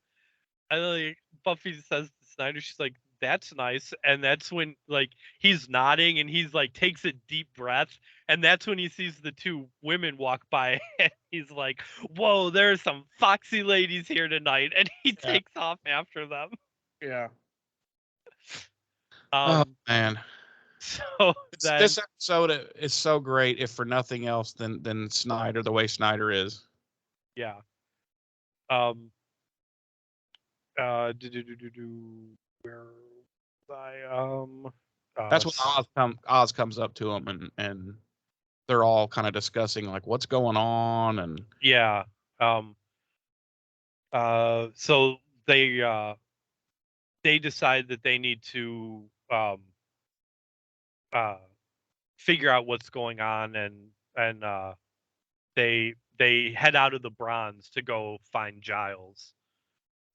And then like, Buffy says to Snyder, she's like, "That's nice." And that's when like he's nodding, and he's like takes a deep breath, and that's when he sees the two women walk by, and he's like, "Whoa, there's some foxy ladies here tonight," and he takes off after them. Yeah. Oh man. So this episode is so great, if for nothing else than Snyder, the way Snyder is. Yeah. Where was I? That's when Oz comes up to him and they're all kind of discussing like what's going on and yeah. So they decide that they need to figure out what's going on, and they head out of the bronze to go find Giles,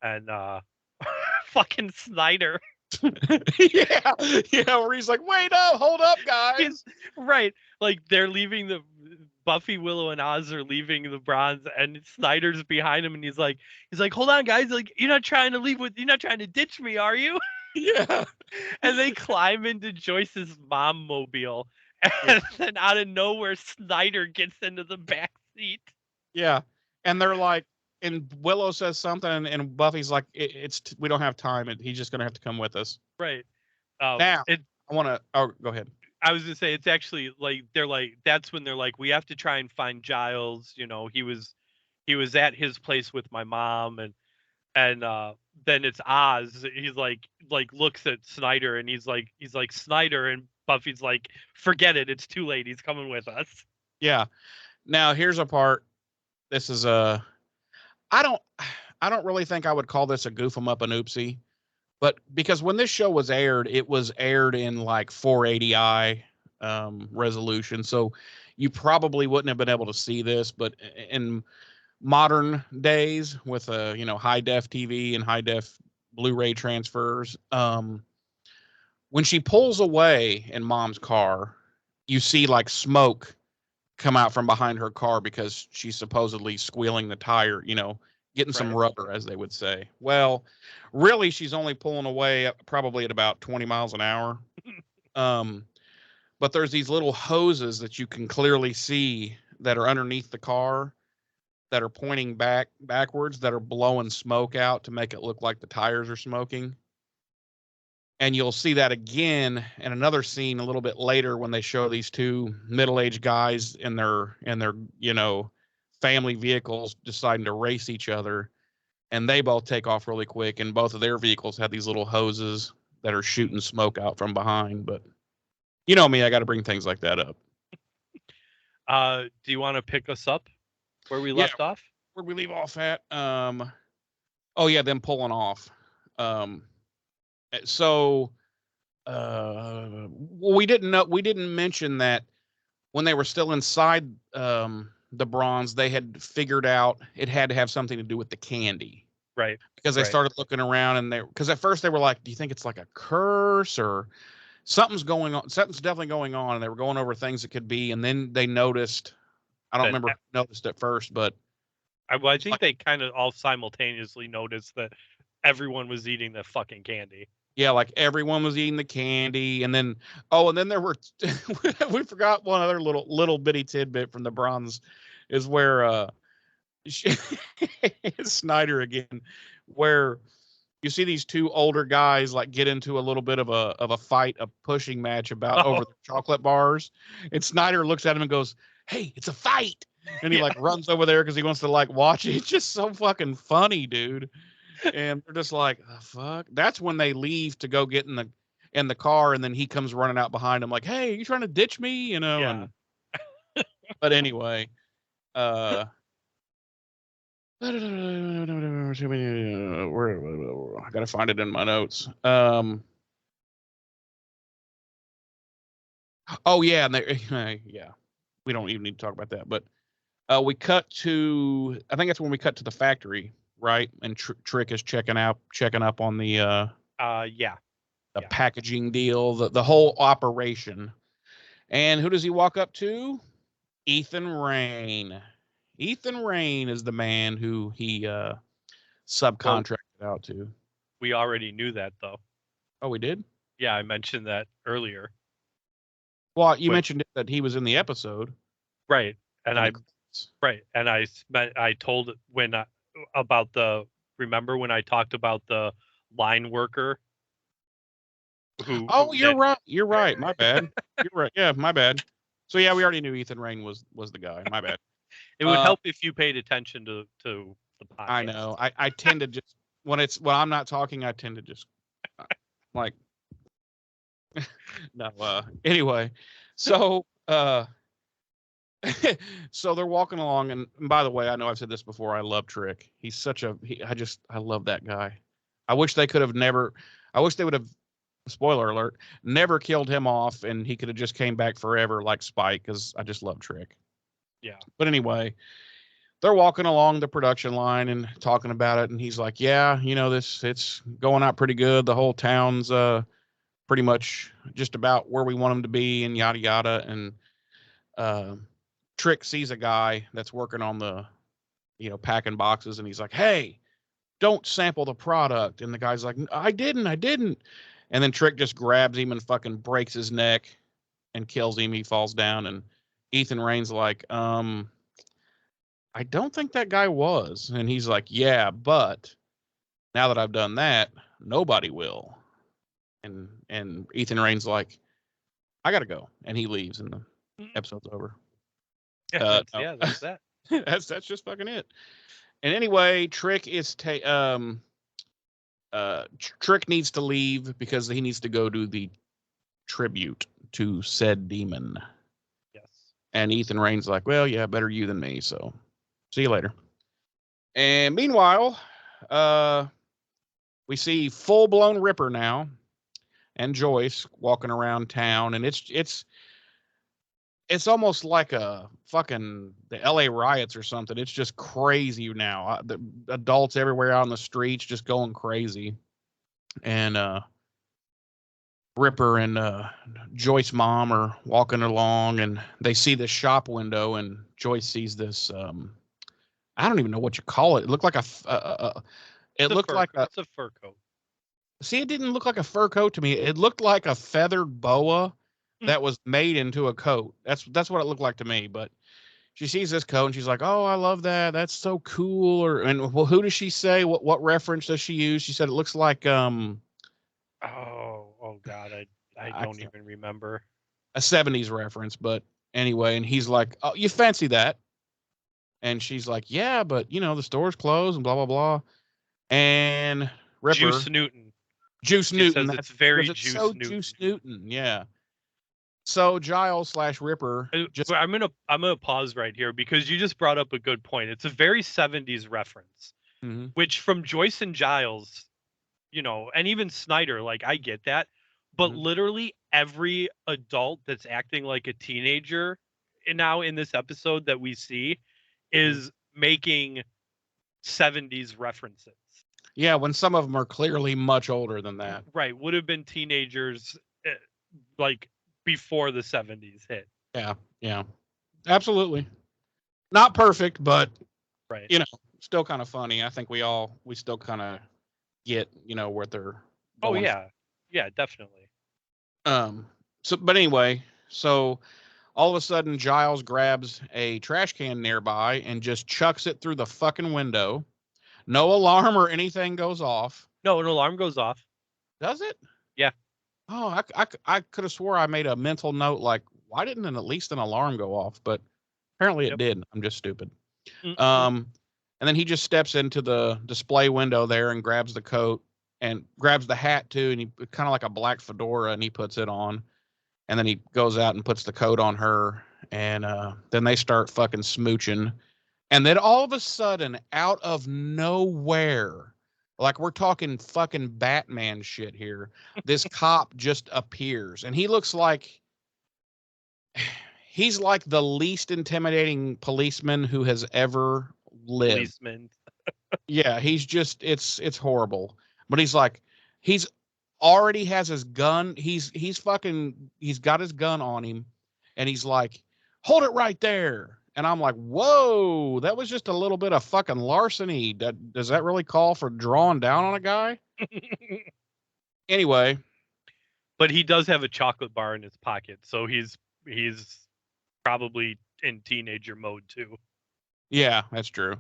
and fucking Snyder. yeah, where he's like, wait up, hold up, guys. He's right. Like they're leaving the Buffy, Willow, and Oz are leaving the bronze, and Snyder's behind him, and he's like, hold on, guys, like you're not trying to ditch me, are you? Yeah. And they climb into Joyce's mom mobile, and then out of nowhere, Snyder gets into the back seat. Yeah, and they're like, and Willow says something, and Buffy's like, we don't have time, and he's just gonna have to come with us. Right. Now, I want to. Oh, go ahead. I was gonna say it's actually like they're like that's when they're like we have to try and find Giles. You know, he was at his place with my mom, and then it's Oz. He's like looks at Snyder, and he's like Snyder, and Buffy's like, forget it, it's too late. He's coming with us. Yeah. Now here's a part. This is I don't really think I would call this a goof 'em up an oopsie. But because when this show was aired, it was aired in like 480i resolution. So you probably wouldn't have been able to see this. But in modern days with high def TV and high def Blu-ray transfers, when she pulls away in Mom's car, you see like smoke come out from behind her car because she's supposedly squealing the tire, getting some rubber, as they would say. Well, really, she's only pulling away probably at about 20 miles an hour. But there's these little hoses that you can clearly see that are underneath the car that are pointing backwards that are blowing smoke out to make it look like the tires are smoking. And you'll see that again in another scene a little bit later when they show these two middle-aged guys in their family vehicles deciding to race each other, and they both take off really quick, and both of their vehicles have these little hoses that are shooting smoke out from behind. But you know me, I got to bring things like that up. Do you want to pick us up where we left off? Where we leave off at? Oh yeah, them pulling off. So we didn't mention that when they were still inside the bronze, they had figured out it had to have something to do with the candy. Right. Because they started looking around, and because at first they were like, do you think it's like a curse or something's going on? Something's definitely going on. And they were going over things it could be. And then they noticed, I don't remember who noticed at first, but I think they kind of all simultaneously noticed that everyone was eating the fucking candy. Yeah, like everyone was eating the candy, and then there were we forgot one other little bitty tidbit from the bronze is where Snyder again, where you see these two older guys like get into a little bit of a fight, a pushing match about over the chocolate bars, and Snyder looks at him and goes, "Hey, it's a fight," and he like runs over there because he wants to like watch it. It's just so fucking funny, dude. And they're just like, oh, fuck. That's when they leave to go get in the car, and then he comes running out behind them like, "Hey, you trying to ditch me?" Yeah. But anyway, where I gotta find it in my notes. Oh yeah, and yeah, we don't even need to talk about that. But we cut to, I think that's when we cut to the factory. Right, and Trick is checking up on the packaging deal, the whole operation. And who does he walk up to? Ethan Rayne. Ethan Rayne is the man who he subcontracted out to. We already knew that, though. Oh, we did? Yeah, I mentioned that earlier. Well, you mentioned that he was in the episode, right? And I told remember when I talked about the line worker you're right, my bad. You're right, yeah, my bad. So yeah, we already knew Ethan Rayne was the guy, my bad. It would help if you paid attention to the podcast. I know, I tend to just when I'm not talking, I tend to just like no. Anyway, so so they're walking along, and by the way, I know I've said this before. I love Trick. He's such a. I love that guy. I wish they could have never. I wish they would have. Spoiler alert! Never killed him off, and he could have just came back forever like Spike. Because I just love Trick. Yeah. But anyway, they're walking along the production line and talking about it, and he's like, "Yeah, it's going out pretty good. The whole town's pretty much just about where we want them to be, and yada yada." And Trick sees a guy that's working on the, packing boxes, and he's like, "Hey, don't sample the product." And the guy's like, I didn't. And then Trick just grabs him and fucking breaks his neck and kills him. He falls down, and Ethan Rain's like, I don't think that guy was. And he's like, yeah, but now that I've done that, nobody will. And Ethan Rain's like, I gotta go. And he leaves, and the episode's over. Yeah, No. that's that. that's just fucking it. And anyway, Trick is Trick needs to leave because he needs to go to the tribute to said demon. Yes. And Ethan Rain's like, well, yeah, better you than me, so see you later. And meanwhile, we see full-blown Ripper now and Joyce walking around town, and it's almost like a fucking the LA riots or something. It's just crazy now. The adults everywhere out on the streets just going crazy. And Ripper and Joyce mom are walking along, and they see this shop window, and Joyce sees this I don't even know what you call it. It looked like it's a fur coat. See, it didn't look like a fur coat to me. It looked like a feathered boa that was made into a coat. That's what it looked like to me. But she sees this coat and she's like, "Oh, I love that. That's so cool." Well, who does she say? What reference does she use? She said it looks like Oh God, I don't even remember. A 70s reference, but anyway, and he's like, "Oh, you fancy that?" And she's like, "Yeah, but the store's closed and blah blah blah." And Ripper Juice Newton. Juice It Newton. says it's very Juice Newton. Juice Newton, yeah. So Giles / Ripper. I'm gonna pause right here because you just brought up a good point. It's a very 70s reference, which from Joyce and Giles, and even Snyder, like I get that, but literally every adult that's acting like a teenager now in this episode that we see is making 70s references. Yeah, when some of them are clearly much older than that. Right, would have been teenagers like before the 70s hit. Yeah. Absolutely. Not perfect, but right. Still kind of funny. I think we still kind of get, where they're going. Oh yeah. Yeah, definitely. But anyway, so all of a sudden Giles grabs a trash can nearby and just chucks it through the fucking window. No alarm or anything goes off. No, an alarm goes off. Does it? Yeah. Oh, I could have swore I made a mental note like, why didn't at least an alarm go off? But apparently it did. I'm just stupid. And then he just steps into the display window there and grabs the coat and grabs the hat too, and he kind of like a black fedora, and he puts it on. And then he goes out and puts the coat on her, and then they start fucking smooching. And then all of a sudden, out of nowhere, like we're talking fucking Batman shit here, this cop just appears. And he looks like he's like the least intimidating policeman who has ever lived. Policeman. Yeah, he's just it's horrible. But he's already has his gun. He's got his gun on him, and he's like, "Hold it right there." And I'm like, whoa, that was just a little bit of fucking larceny. Does that really call for drawing down on a guy? Anyway. But he does have a chocolate bar in his pocket, so he's probably in teenager mode too. Yeah, that's true.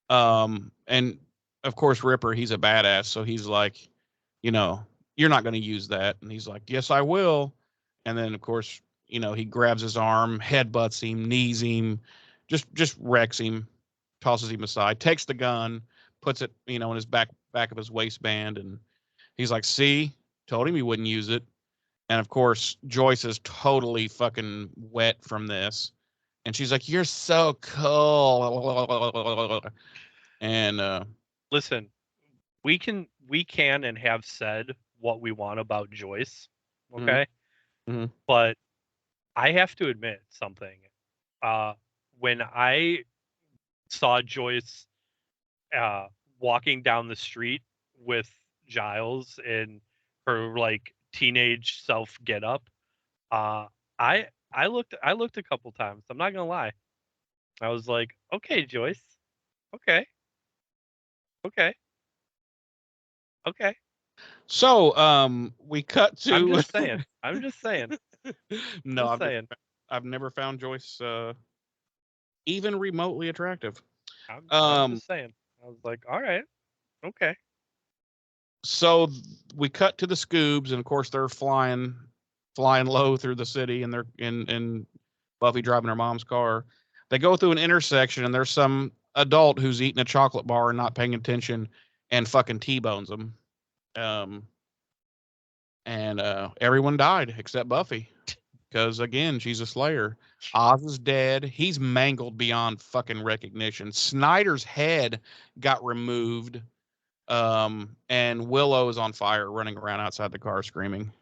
And of course Ripper, he's a badass, so he's like, you're not going to use that. And he's like, yes, I will. And then of course, he grabs his arm, headbutts him, knees him, just wrecks him, tosses him aside, takes the gun, puts it, in his back back of his waistband, and he's like, "See, told him he wouldn't use it." And of course, Joyce is totally fucking wet from this, and she's like, "You're so cool." And Listen, we can and have said what we want about Joyce, okay? Mhm. But I have to admit something. When I saw Joyce walking down the street with Giles in her like teenage self get up, I looked a couple times. I'm not gonna lie. I was like, okay, Joyce, okay, okay, okay. so we cut I'm to just saying. I'm just saying. no, Just saying. I've never found Joyce even remotely attractive. I'm just saying. I was like, all right, okay. So we cut to the Scoobs, and of course they're flying low through the city, and they're in Buffy driving her mom's car. They go through an intersection, and there's some adult who's eating a chocolate bar and not paying attention, and fucking T-bones them. And everyone died except Buffy, because again, she's a Slayer. Oz is dead. He's mangled beyond fucking recognition. Snyder's head got removed. And Willow is on fire, running around outside the car screaming.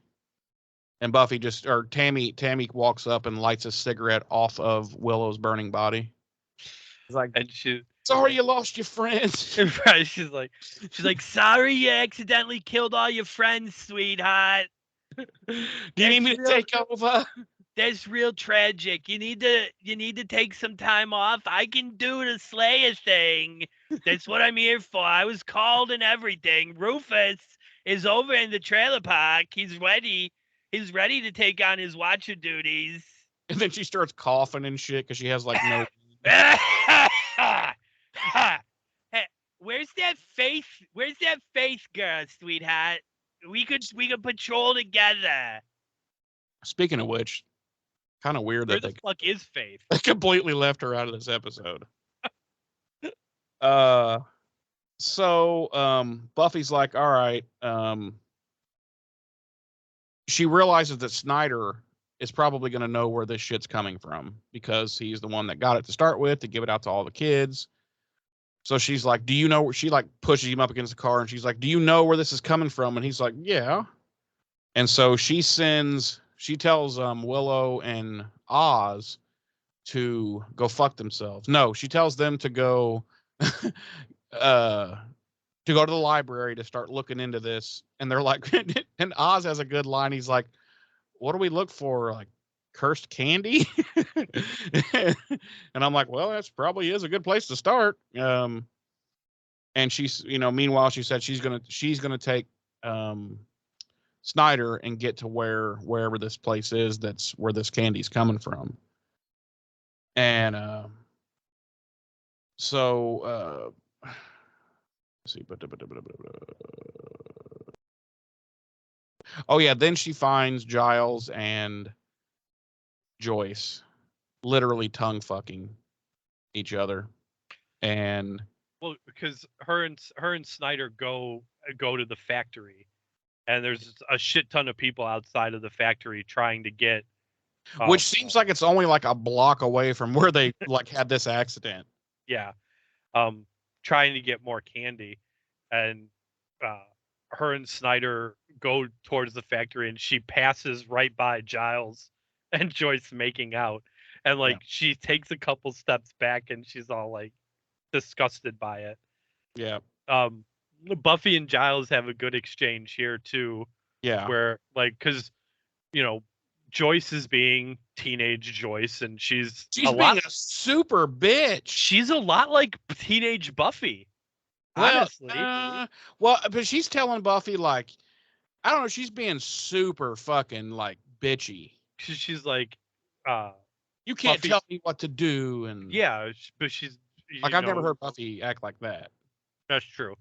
And Buffy Tammy walks up and lights a cigarette off of Willow's burning body. It's like, And she sorry you lost your friends. right, she's like, sorry you accidentally killed all your friends, sweetheart. Do you need me to take over? That's real tragic. You need to take some time off. I can do the Slayer thing. That's what I'm here for. I was called and everything. Rufus is over in the trailer park. He's ready. He's ready to take on his watcher duties. And then she starts coughing and shit because she has like no. Hey, where's that faith? Where's that faith girl, sweetheart? We could patrol together. Speaking of which, kind of weird Where that the fuck is Faith? they completely left her out of this episode. So Buffy's like, all right. She realizes that Snyder is probably going to know where this shit's coming from because he's the one that got it to start with, to give it out to all the kids. So she's like, do you know where? She like pushes him up against the car and she's like, do you know where this is coming from? And he's like, yeah. And so she tells Willow and Oz to go fuck themselves. No, she tells them to go to go to the library to start looking into this. And they're like, and Oz has a good line. He's like, what do we look for? Like cursed candy? And I'm like, well, that's probably is a good place to start. And she's, meanwhile, she said she's gonna take Snyder and get to wherever this place is that's where this candy's coming from. And so let's see. Oh yeah, then she finds Giles and Joyce literally tongue fucking each other. And well, because her and Snyder go to the factory, and there's a shit ton of people outside of the factory trying to get which seems like it's only like a block away from where they like had this accident. Yeah. Trying to get more candy, and her and Snyder go towards the factory, and she passes right by Giles and Joyce making out, and like she takes a couple steps back, and she's all like disgusted by it. Yeah. Buffy and Giles have a good exchange here too. Yeah. Where like, because Joyce is being teenage Joyce, and she's being a super bitch. She's a lot like teenage Buffy. Honestly. But she's telling Buffy, like, I don't know, she's being super fucking like bitchy. She's like, you can't Buffy, tell me what to do, and yeah, but she's like, I've never heard Buffy act like that. That's true,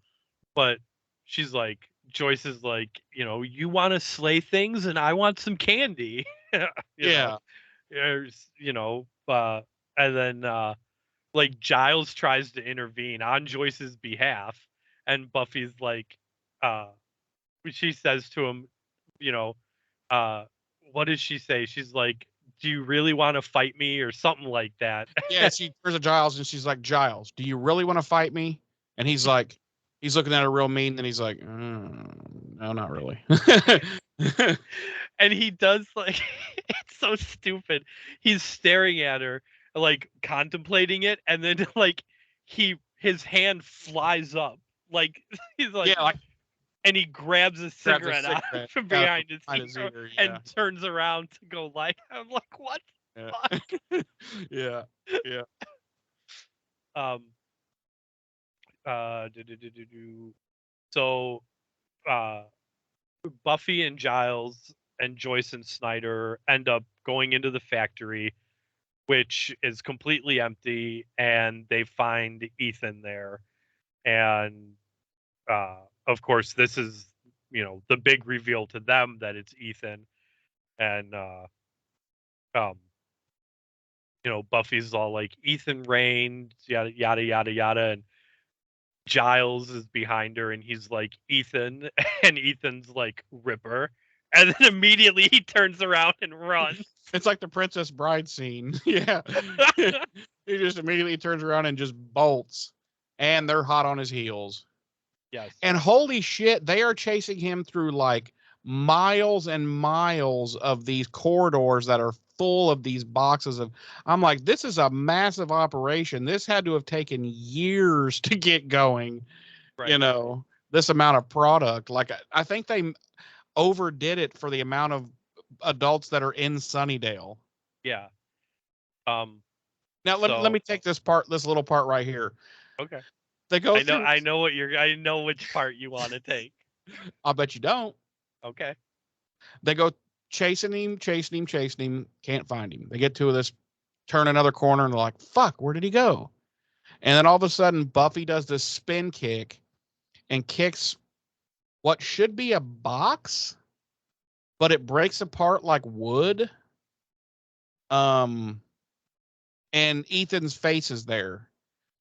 but she's like, Joyce is like, you want to slay things, and I want some candy. Yeah. And then like Giles tries to intervene on Joyce's behalf, And Buffy's like, she says to him, you know, uh, what does she say? She's like, "Do you really want to fight me?" or something like that. Yeah, she turns to Giles and she's like, Giles, do you really want to fight me? And he's like, he's looking at her real mean, and he's like, no, not really. And he does like it's so stupid. He's staring at her, like contemplating it, and then like his hand flies up. Like he's like, Yeah, like and he grabs a grabs a cigarette out cigarette from out behind his behind his ear ear. and turns around to go like, I'm like, what Yeah. the fuck? Yeah. Yeah. Um do, do, do, do, do. So uh Buffy and Giles and Joyce and Snyder end up going into the factory, which is completely empty, and they find Ethan there. And of course, this is the big reveal to them that it's Ethan. And um, Buffy's all like, Ethan reigned, yada yada yada yada, and Giles is behind her, and he's like, Ethan, and Ethan's like, Ripper. And then immediately he turns around and runs. It's like the Princess Bride scene. Yeah. He just immediately turns around and just bolts. And they're hot on his heels. Yes. And holy shit, they are chasing him through like miles and miles of these corridors that are full of these boxes of. I'm like, this is a massive operation. This had to have taken years to get going. Right. This amount of product. Like, I think they overdid it for the amount of adults that are in Sunnydale. Yeah. Now let me take this little part right here. Okay. They go I through. I know which part you want to take. I'll bet you don't. Okay. They go chasing him. Can't find him. They get to this, turn another corner, and they're like, "Fuck, where did he go?" And then all of a sudden, Buffy does this spin kick and kicks what should be a box, but it breaks apart like wood. And Ethan's face is there.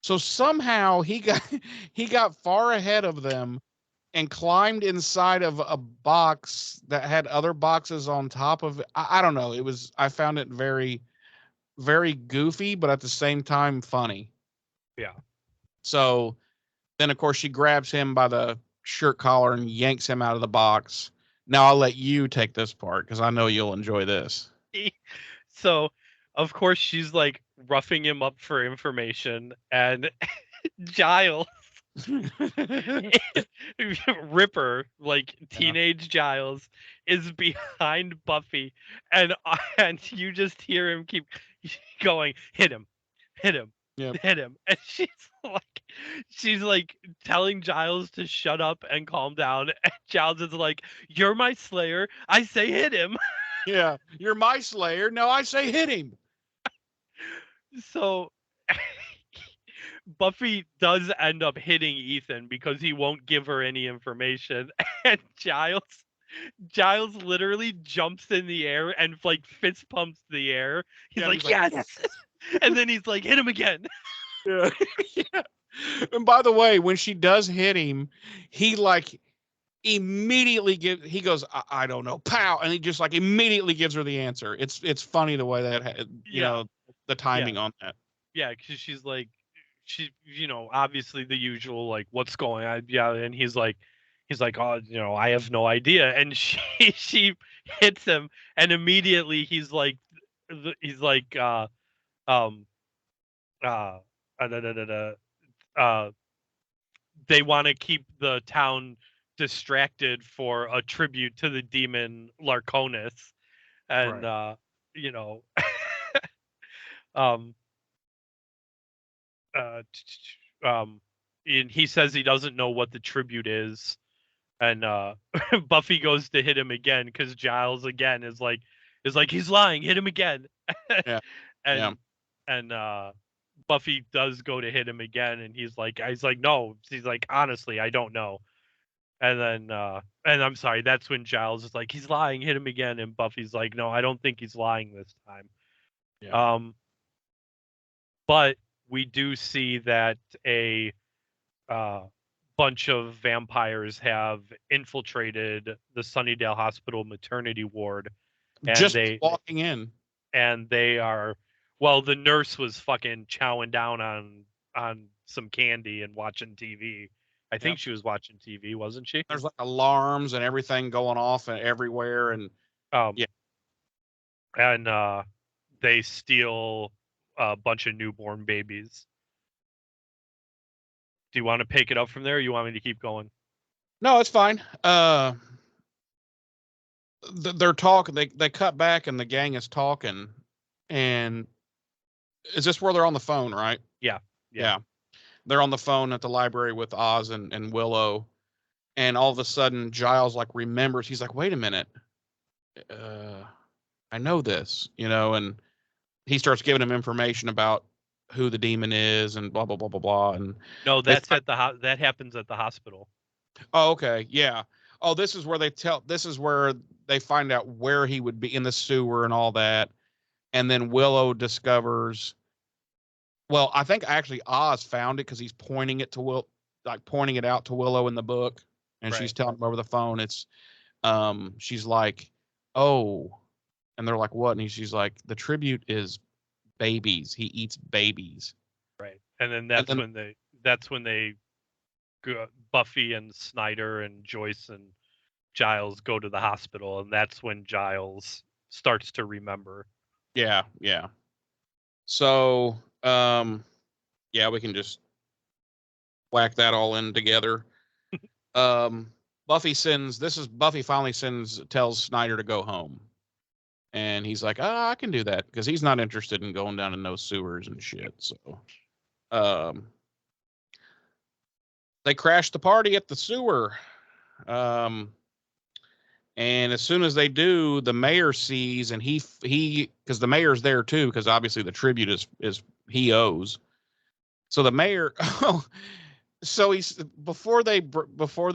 So somehow he got far ahead of them and climbed inside of a box that had other boxes on top of it. I don't know. I found it very, very goofy, but at the same time funny. Yeah. So then, of course, she grabs him by the shirt collar and yanks him out of the box. Now I'll let you take this part because I know you'll enjoy this. So, of course, she's like roughing him up for information, and Giles, Ripper, like teenage Giles, is behind Buffy, and you just hear him keep going, hit him, Yep. hit him, and she's like telling Giles to shut up and calm down, and Giles is like, "You're my Slayer. I say hit him." Yeah, you're my Slayer. No, I say hit him. So Buffy does end up hitting Ethan because he won't give her any information, and Giles literally jumps in the air and like fist pumps the air. He's like, yes, and then he's like, hit him again. Yeah. Yeah. And by the way, when she does hit him, he like immediately he goes, I don't know, pow, and he just like immediately gives her the answer. It's funny the way that the timing on that. Yeah, because she's like, obviously the usual like, what's going on? Yeah, and he's like, oh, I have no idea, and she hits him, and immediately he's like, um da, da, da, da, they want to keep the town distracted for a tribute to the demon Larconis, and Right. you know um uh and he says he doesn't know what the tribute is, and Buffy goes to hit him again because Giles again is like he's lying, hit him again. Yeah. Yeah. And Buffy does go to hit him again, and he's like no, he's like, honestly, I don't know. And then and I'm sorry, that's when Giles is like, he's lying, hit him again, and Buffy's like, no, I don't think he's lying this time. Yeah. But we do see that a bunch of vampires have infiltrated the Sunnydale Hospital maternity ward, and Just walking in. they are, well, the nurse was fucking chowing down on some candy and watching TV. I think she was watching TV, wasn't she? There's like alarms and everything going off and everywhere, and yeah. And they steal a bunch of newborn babies. Do you want to pick it up from there, or you want me to keep going? No, it's fine. They're talking. They cut back, and the gang is talking. And is this where they're on the phone, right? Yeah. They're on the phone at the library with Oz and Willow, and all of a sudden Giles like remembers. He's like, "Wait a minute, I know this," and he starts giving him information about who the demon is and blah blah blah blah blah. And no, that's that happens at the hospital. Oh, okay, yeah. Oh, this is where they find out where he would be in the sewer and all that, and then Willow discovers. Well, I think actually Oz found it because he's pointing it out to Willow in the book, and she's telling him over the phone. It's, she's like, "Oh," and they're like, "What?" And she's like, "The tribute is babies. He eats babies." Right, and then that's when they Buffy and Snyder and Joyce and Giles go to the hospital, and that's when Giles starts to remember. Yeah. So, we can just whack that all in together. Buffy finally tells Snyder to go home. And he's like, I can do that, because he's not interested in going down in no sewers and shit. So, they crash the party at the sewer. And as soon as they do, the mayor sees, and he because the mayor's there too, because obviously the tribute is he owes. So the mayor, so he's before they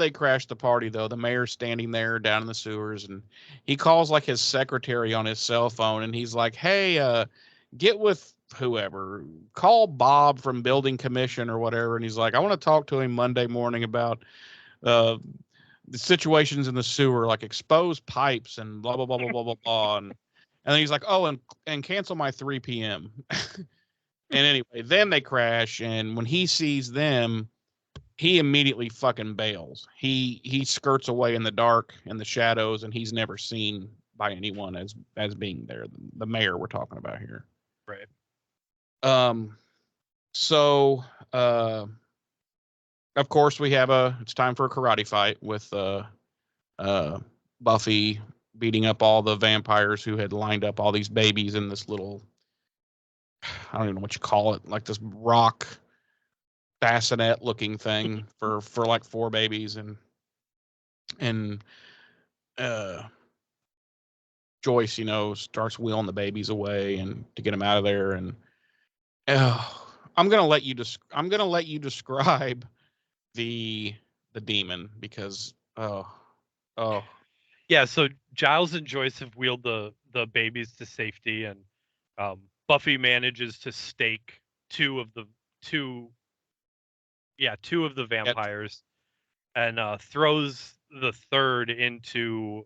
crash the party though, the mayor's standing there down in the sewers, and he calls like his secretary on his cell phone, and he's like, "Hey, get with whoever, call Bob from building commission or whatever," and he's like, "I want to talk to him Monday morning about the situations in the sewer, like exposed pipes and blah blah blah blah blah blah blah." And then he's like, "Oh, and cancel my 3 p.m." And anyway, then they crash, and when he sees them, he immediately fucking bails. He skirts away in the dark, in the shadows, and he's never seen by anyone as being there. The mayor we're talking about here. Right. So of course we have it's time for a karate fight with Buffy beating up all the vampires who had lined up all these babies in this little, I don't even know what you call it, like this rock bassinet looking thing for like 4 babies, and Joyce, starts wheeling the babies away and to get them out of there. And I'm gonna let you describe the demon, because yeah. So Giles and Joyce have wheeled the babies to safety, and Buffy manages to stake two of the vampires, and throws the third into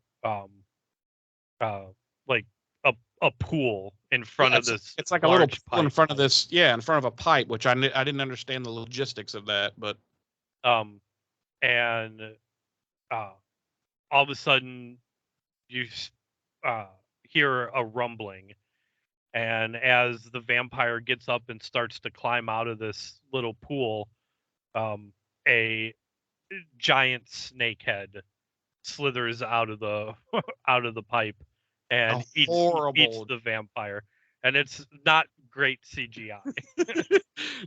like a pool in front of this. It's like a little pool in front of this, in front of a pipe, which I didn't understand the logistics of that, but and all of a sudden you hear a rumbling, and as the vampire gets up and starts to climb out of this little pool, a giant snake head slithers out of the pipe and eats the vampire, and it's not great CGI.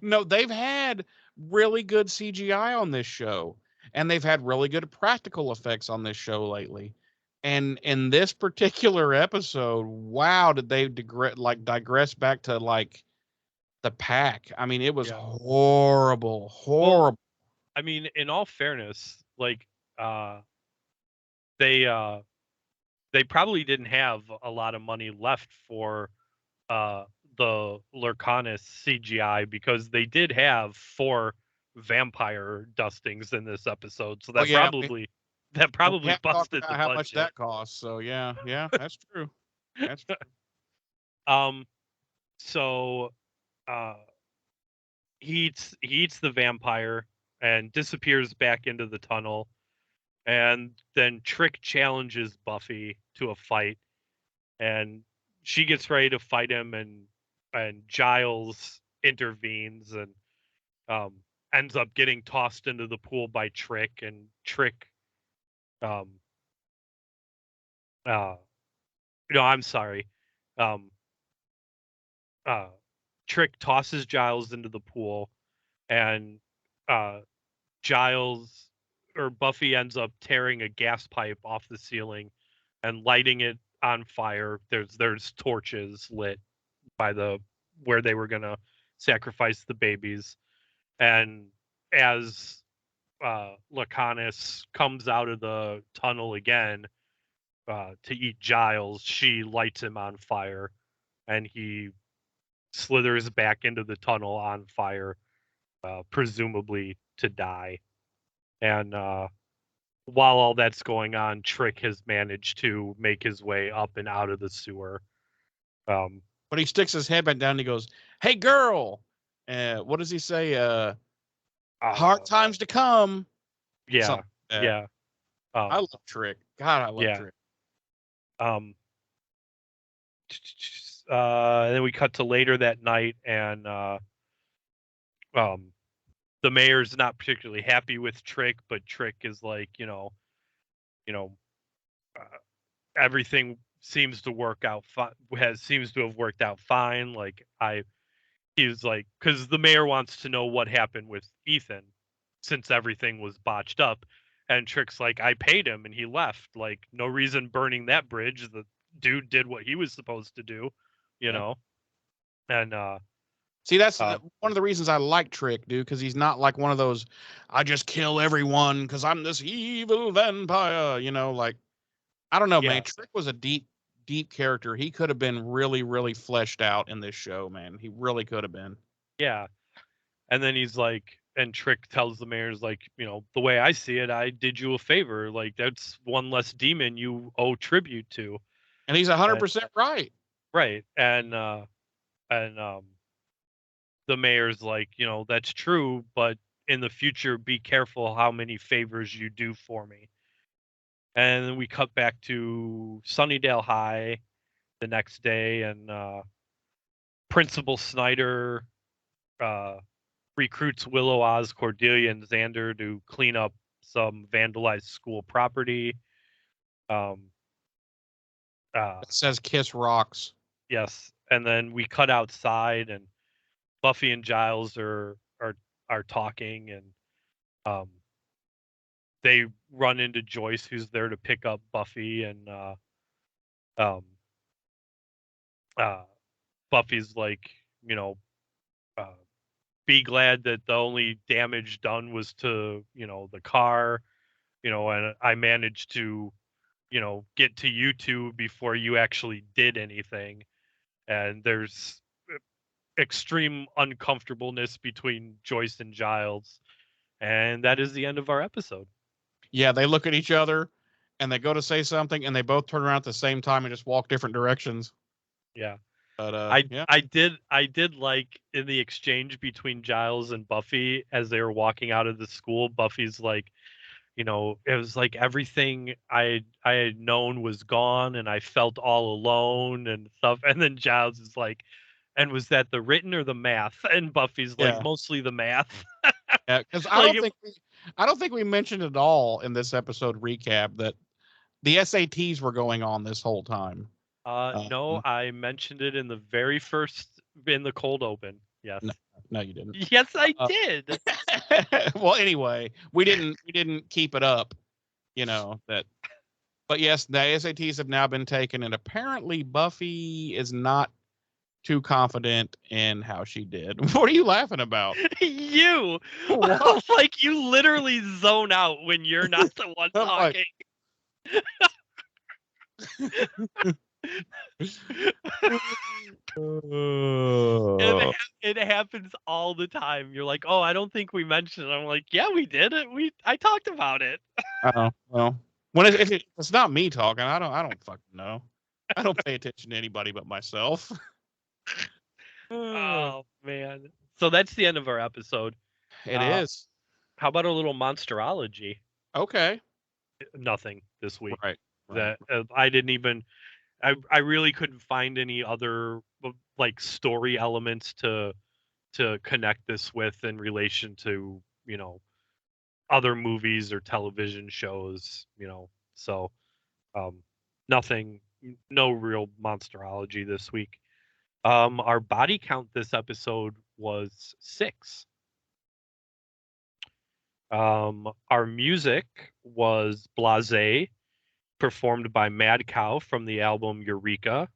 No, they've had really good CGI on this show, and they've had really good practical effects on this show lately. And in this particular episode, wow, did they digress back to like the pack? I mean, it was horrible. Well, I mean, in all fairness, like they probably didn't have a lot of money left for the Lurkanis CGI, because they did have 4 vampire dustings in this episode, so Oh, that yeah, probably we haven't talked busted about the how budget. much that costs. So yeah, that's true. That's true. So uh he eats the vampire and disappears back into the tunnel, and then Trick challenges Buffy to a fight, and she gets ready to fight him, and Giles intervenes and um ends up getting tossed into the pool by Trick, and Trick um uh no, I'm sorry. Um uh Trick tosses Giles into the pool, and uh Giles or Buffy ends up tearing a gas pipe off the ceiling and lighting it on fire. There's torches lit by the where they were gonna sacrifice the babies. And as Lacanis comes out of the tunnel again to eat Giles, she lights him on fire, and he slithers back into the tunnel on fire, presumably to die. And while all that's going on, Trick has managed to make his way up and out of the sewer. But he sticks his head back down and he goes, "Hey, girl." What does he say? Hard times to come. Yeah, Something like that. yeah, I love Trick. God, I love yeah. Trick. And then we cut to later that night, and the mayor's not particularly happy with Trick, but Trick is like, you know, uh, everything seems to work out seems to have worked out fine. Like he's like, because the mayor wants to know what happened with Ethan since everything was botched up, and Trick's like, I paid him and he left. Like, no reason burning that bridge. The dude did what he was supposed to do, you Yeah. know. And See, that's one of the reasons I like Trick, dude, because he's not like one of those, I just kill everyone because I'm this evil vampire, like, I don't know, Yeah. man. Trick was a deep, deep character. He could have been really, really fleshed out in this show, man. He really could have been. yeah, and then he's like, and Trick tells the mayor's like, the way I see it, I did you a favor. Like, that's one less demon you owe tribute to. And he's 100% right. Right. And the mayor's like, that's true, but in the future, be careful how many favors you do for me. And then we cut back to Sunnydale High the next day, and Principal Snyder recruits Willow, Oz, Cordelia, and Xander to clean up some vandalized school property. It says Kiss Rocks. Yes, and then we cut outside, and Buffy and Giles are talking, and they run into Joyce, who's there to pick up Buffy, and Buffy's like, be glad that the only damage done was to the car, and I managed to get to you two before you actually did anything. And there's extreme uncomfortableness between Joyce and Giles, and that is the end of our episode. Yeah, they look at each other and they go to say something and they both turn around at the same time and just walk different directions. Yeah. But yeah. I did like in the exchange between Giles and Buffy as they were walking out of the school, Buffy's like, it was like everything I had known was gone and I felt all alone and stuff. And then Giles is like, and was that the written or the math? And Buffy's like, mostly the math. Yeah, because I don't think we mentioned at all in this episode recap that the SATs were going on this whole time. No, I mentioned it in the very first in the cold open. Yes. No, you didn't. Yes, I did. Well, anyway, we didn't keep it up, that. But yes, the SATs have now been taken, and apparently Buffy is not too confident in how she did. What are you laughing about? You. Like, you literally zone out when you're not the one talking. it happens all the time. You're like, oh, I don't think we mentioned it. I'm like, yeah, we did it. I talked about it. Oh well, when it's not me talking, I don't fucking know. I don't pay attention to anybody but myself. Oh man. So that's the end of our episode. It is How about a little monsterology? okay. Nothing this week. Right. That I didn't even. I really couldn't find any other like story elements to connect this with in relation to other movies or television shows. So nothing, no real monsterology this week. Our body count this episode was 6. Our music was Blase, performed by Mad Cow from the album Eureka,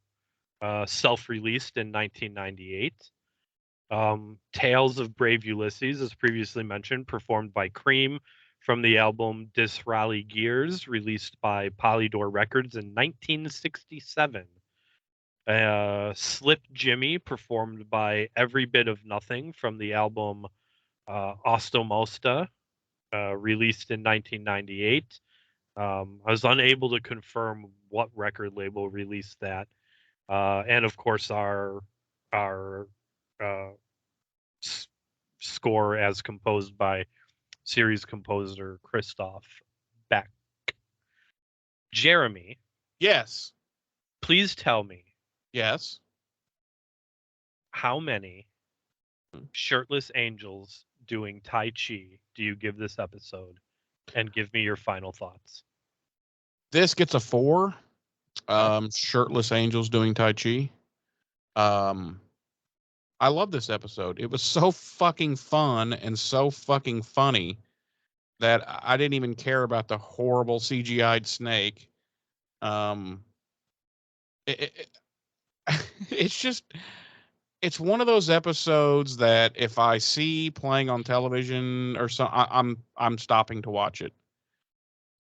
self-released in 1998. Tales of Brave Ulysses, as previously mentioned, performed by Cream from the album Disraeli Gears, released by Polydor Records in 1967. Slip Jimmy, performed by Every Bit of Nothing from the album Ostomosta, released in 1998. I was unable to confirm what record label released that. And of course, our uh, score as composed by series composer Christoph Beck. Jeremy, Yes. please tell me Yes. how many shirtless angels doing Tai Chi do you give this episode? And give me your final thoughts. This gets a 4. Shirtless angels doing Tai Chi. I love this episode. It was so fucking fun and so fucking funny that I didn't even care about the horrible CGI'd snake. It, it, it's just, it's one of those episodes that if I see playing on television or so, I'm stopping to watch it.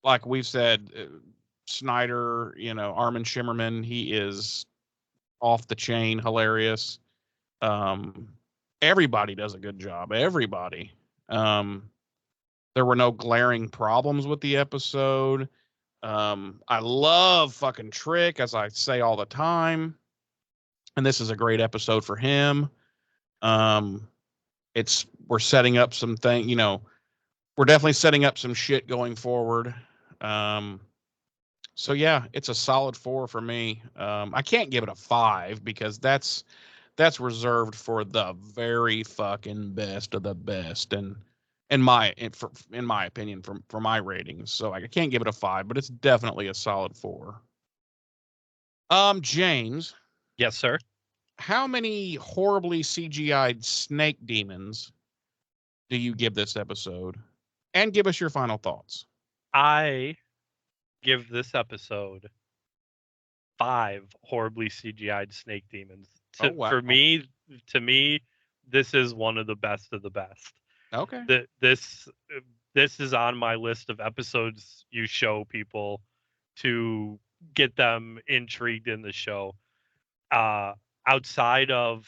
Like we've said, Snyder, Armin Shimmerman, he is off the chain hilarious. Everybody does a good job. Everybody. There were no glaring problems with the episode. I love fucking Trick, as I say all the time, and this is a great episode for him. We're setting up some thing, we're definitely setting up some shit going forward. So yeah, it's a solid 4 for me. I can't give it a 5 because that's reserved for the very fucking best of the best, and in my opinion, for my ratings. So I can't give it a 5, but it's definitely a solid 4. James, Yes, sir. how many horribly CGI'd snake demons do you give this episode? And give us your final thoughts. I give this episode 5 horribly CGI'd snake demons. Oh, wow. To me, this is one of the best of the best. Okay. This is on my list of episodes you show people to get them intrigued in the show. Outside of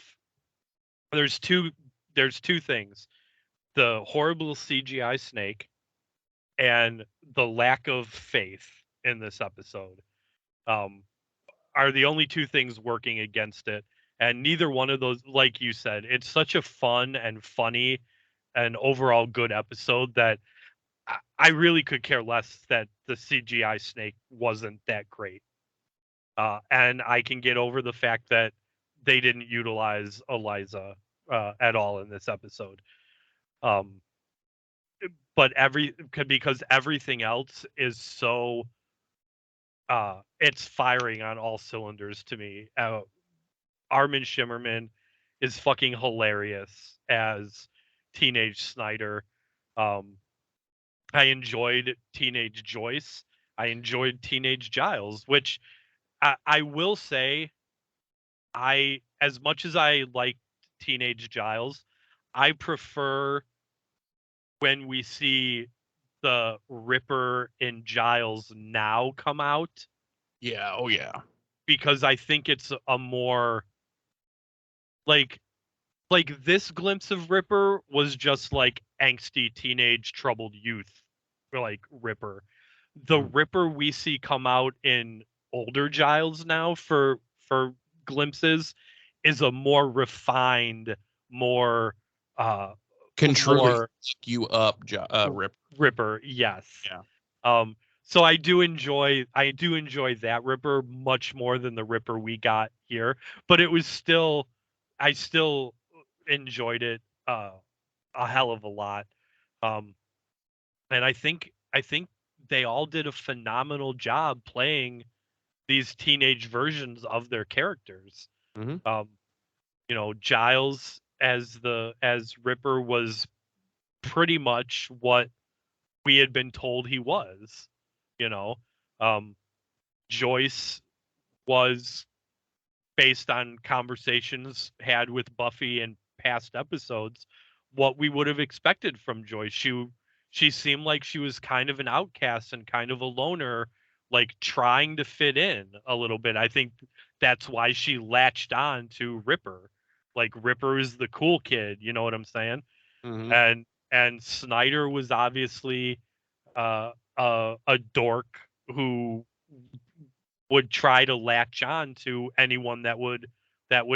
there's two things: the horrible CGI snake and the lack of faith in this episode. Are the only two things working against it. And neither one of those, like you said, it's such a fun and funny and overall good episode that I really could care less that the CGI snake wasn't that great. And I can get over the fact that they didn't utilize Eliza at all in this episode. But because everything else is so it's firing on all cylinders to me. Armin Shimmerman is fucking hilarious as Teenage Snyder. I enjoyed Teenage Joyce. I enjoyed Teenage Giles, which I will say, as much as I like Teenage Giles, I prefer when we see the Ripper and Giles now come out. Yeah. Oh yeah. Because I think it's a more like like this glimpse of Ripper was just like angsty teenage troubled youth, like Ripper. The Ripper we see come out in older Giles now for glimpses is a more refined, more Can truly more fuck you up, Rip. Ripper, yes. Yeah. So I do enjoy that Ripper much more than the Ripper we got here, but it was still I still enjoyed it a hell of a lot. Um and I think they all did a phenomenal job playing these teenage versions of their characters. Mhm. Giles as Ripper was pretty much what we had been told he was. You know, um, Joyce was based on conversations had with Buffy in past episodes, what we would have expected from Joyce. She seemed like she was kind of an outcast and kind of a loner, like trying to fit in a little bit. I think that's why she latched on to Ripper. Like Ripper is the cool kid, you know what I'm saying? Mhm. And Snyder was obviously a dork who would try to latch on to anyone that would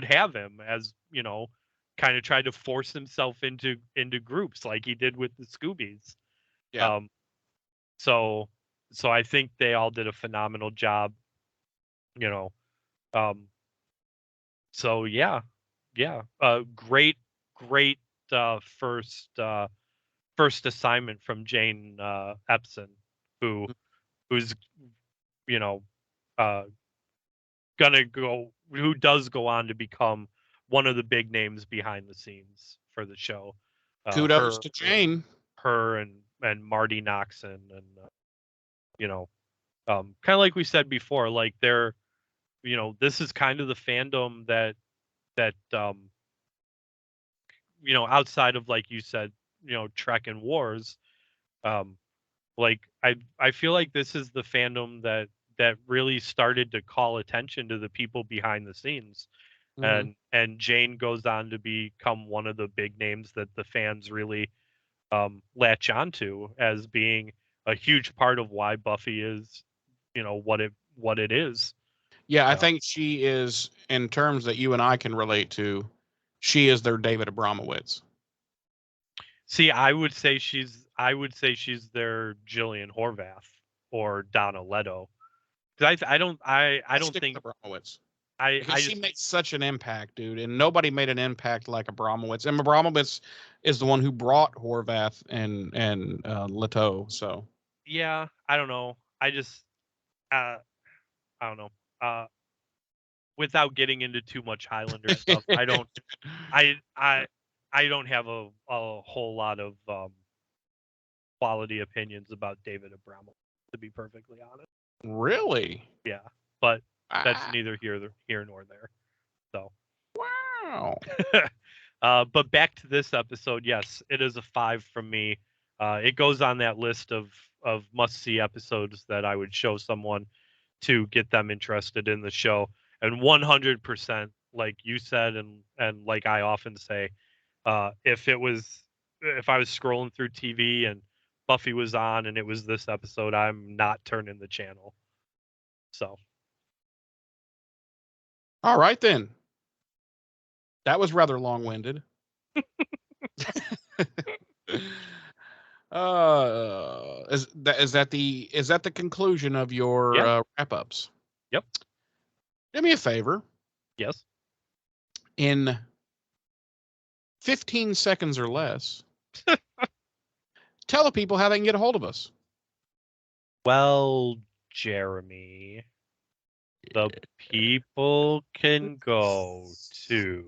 have him, as kind of tried to force himself into groups like he did with the Scoobies. Yeah. um so so I think they all did a phenomenal job, you know um so yeah, great first assignment from Jane Epson, who who's you know uh who does go on to become one of the big names behind the scenes for the show. Kudos to Jane. Her and Marty Noxon, and kind of like we said before, like they're this is kind of the fandom that outside of, like you said, Trek and Wars. um like I feel like this is the fandom that really started to call attention to the people behind the scenes. Mhm. And Jane goes on to become one of the big names that the fans really latch onto as being a huge part of why Buffy is, what it is. Yeah, I Uh, think she is, in terms that you and I can relate to, she is their David Abramowitz. See, I would say she's their Jillian Horvath or Donna Leto. 'Cause I I'll don't stick think with Abramowitz I because she just made such an impact, dude, and nobody made an impact like Abramowitz. And Abramowitz is the one who brought Horvath and Leto. So yeah, I don't know. Uh I don't know. Uh Without getting into too much Highlander stuff, I I I don't have a whole lot of quality opinions about David Abramowitz, to be perfectly honest. really, Yeah, but that's ah, neither here nor there. So, wow, but back to this episode. Yes, it is a 5 from me. It goes on that list of must see episodes that I would show someone to get them interested in the show. And 100%, like you said, and like I often say, if I was scrolling through TV and Buffy was on and it was this episode, I'm not turning the channel. So all right then. That was rather long-winded. Is that the conclusion of your yeah, wrap-ups? yep, Do me a favor. yes. In 15 seconds or less, tell the people how they can get a hold of us. Well, Jeremy, the people can go to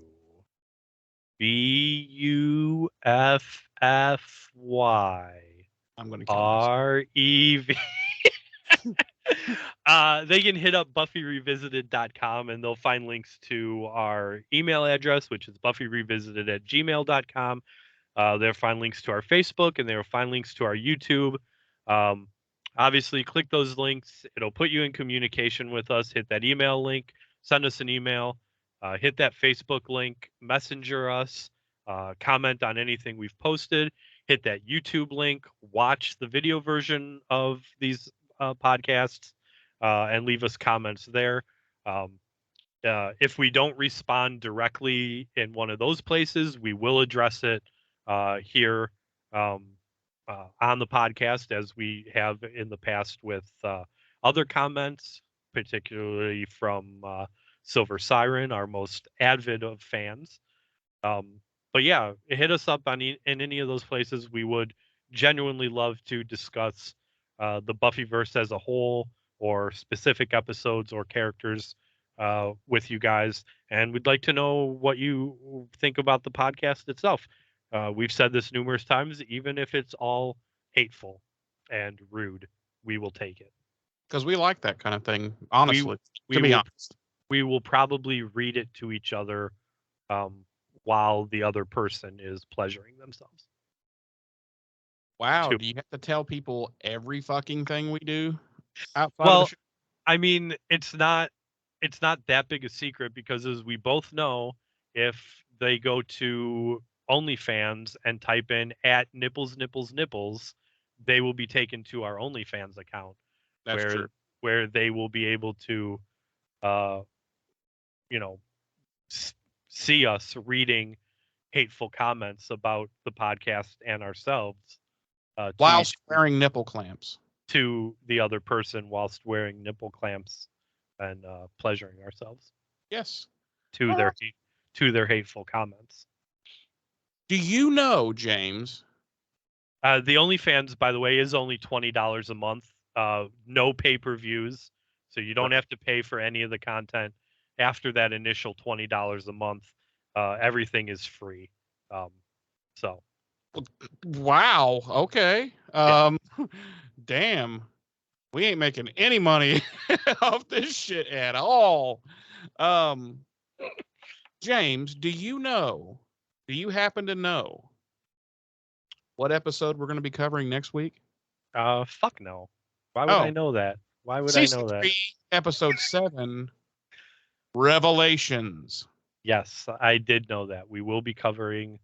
I'm going to kill myself. BUFFYREV. They can hit up buffyrevisited.com and they'll find links to our email address, which is buffyrevisited@gmail.com. They'll find links to our Facebook and they'll find links to our YouTube. Um, Obviously, click those links. It'll put you in communication with us. Hit that email link, send us an email, hit that Facebook link, messenger us. comment on anything we've posted, hit that YouTube link, watch the video version of these podcasts, and leave us comments there. If we don't respond directly in one of those places, we will address it here on the podcast, as we have in the past with other comments, particularly from Silver Siren, our most avid of fans. But yeah, hit us up in any of those places. We would genuinely love to discuss the Buffyverse as a whole, or specific episodes or characters with you guys. And we'd like to know what you think about the podcast itself. We've said this numerous times, even if it's all hateful and rude, we will take it. Because we like that kind of thing, honestly. We to be will, honest. we will probably read it to each other while the other person is pleasuring themselves. Wow, do you have to tell people every fucking thing we do outside Well, of the show? I mean, it's not that big a secret, because as we both know, if they go to OnlyFans and type in @nipples, they will be taken to our OnlyFans account. That's true. Where they will be able to, you know, see us reading hateful comments about the podcast and ourselves Whilst wearing nipple clamps. to the other person, whilst wearing nipple clamps and pleasuring ourselves. Yes. To their hateful comments. Do you know, James? The OnlyFans, by the way, is only $20 a month. No pay-per-views, so you don't have to pay for any of the content. After that initial $20 a month, everything is free. So. Wow. Okay. Yeah. Damn. We ain't making any money off this shit at all. James, do you happen to know what episode we're going to be covering next week? Fuck no. Why would I know that? Why would I know that? 3, episode 7, Revelations. Yes, I did know that. We will be covering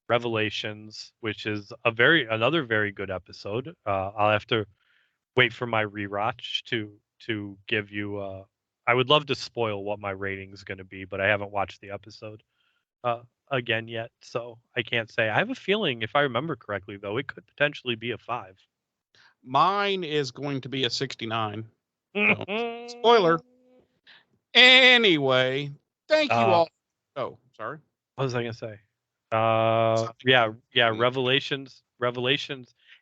Revelations, which is another very good episode. I'll have to wait for my rewatch to give you. I would love to spoil what my rating is going to be, but I haven't watched the episode again yet, so I can't say. I have a feeling, if I remember correctly, though, it could potentially be a 5. Mine is going to be a 69. So, spoiler. Anyway, thank you all. Oh, sorry. What was I gonna say? Yeah. Revelations.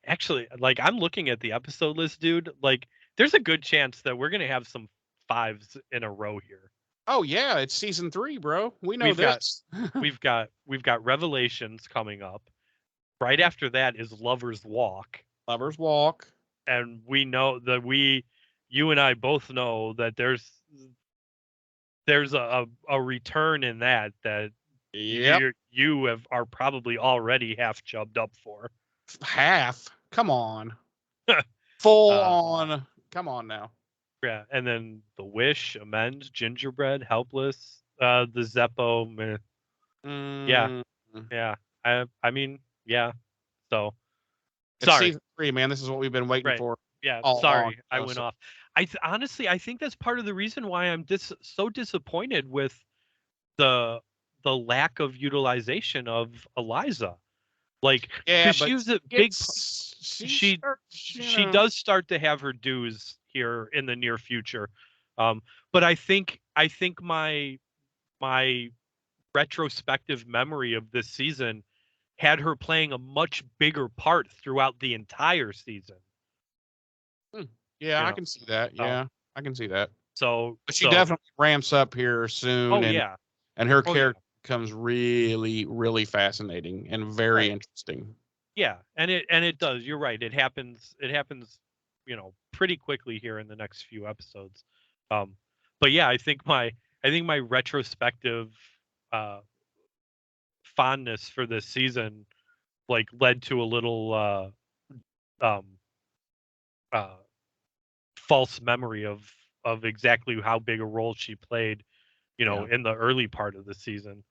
Actually, like, I'm looking at the episode list, dude. Like, there's a good chance that we're gonna have some 5s in a row here. Oh yeah, it's season 3, bro. We know this. We've got Revelations coming up. Right after that is Lover's Walk. Lover's Walk. And we know that you and I both know that there's a return in that Yep. you are probably already half chubbed up for. Half? Come on. Full on. Come on now. Yeah, and then The Wish, Amend, Gingerbread, Helpless, the Zeppo. Yeah. I mean, yeah. So, it's sorry. season 3, man. This is what we've been waiting for. Yeah, sorry, I went off. Honestly, I think that's part of the reason why I'm so disappointed with the lack of utilization of Eliza. Like, yeah, she was a big. She does start to have her dues here in the near future, but I think my retrospective memory of this season had her playing a much bigger part throughout the entire season. Yeah, I can see that. Yeah, I can see that. But she definitely ramps up here soon. Oh, and, yeah. And her character becomes really, really fascinating and very interesting. Yeah, and it does. You're right. It happens, pretty quickly here in the next few episodes. But yeah, I think my retrospective fondness for this season, like, led to a little false memory of exactly how big a role she played, in the early part of the season.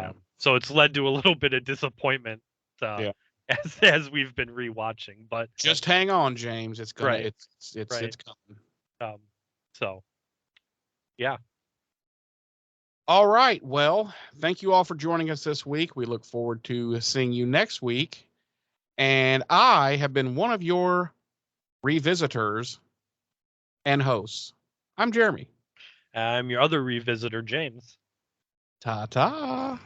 Yeah. So it's led to a little bit of disappointment Yeah. as we've been rewatching. But Just hang on, James. It's gonna. Right. It's Right. coming. So yeah. All right. Well, thank you all for joining us this week. We look forward to seeing you next week. And I have been one of your revisitors and hosts. I'm Jeremy. I'm your other revisitor, James. Ta ta.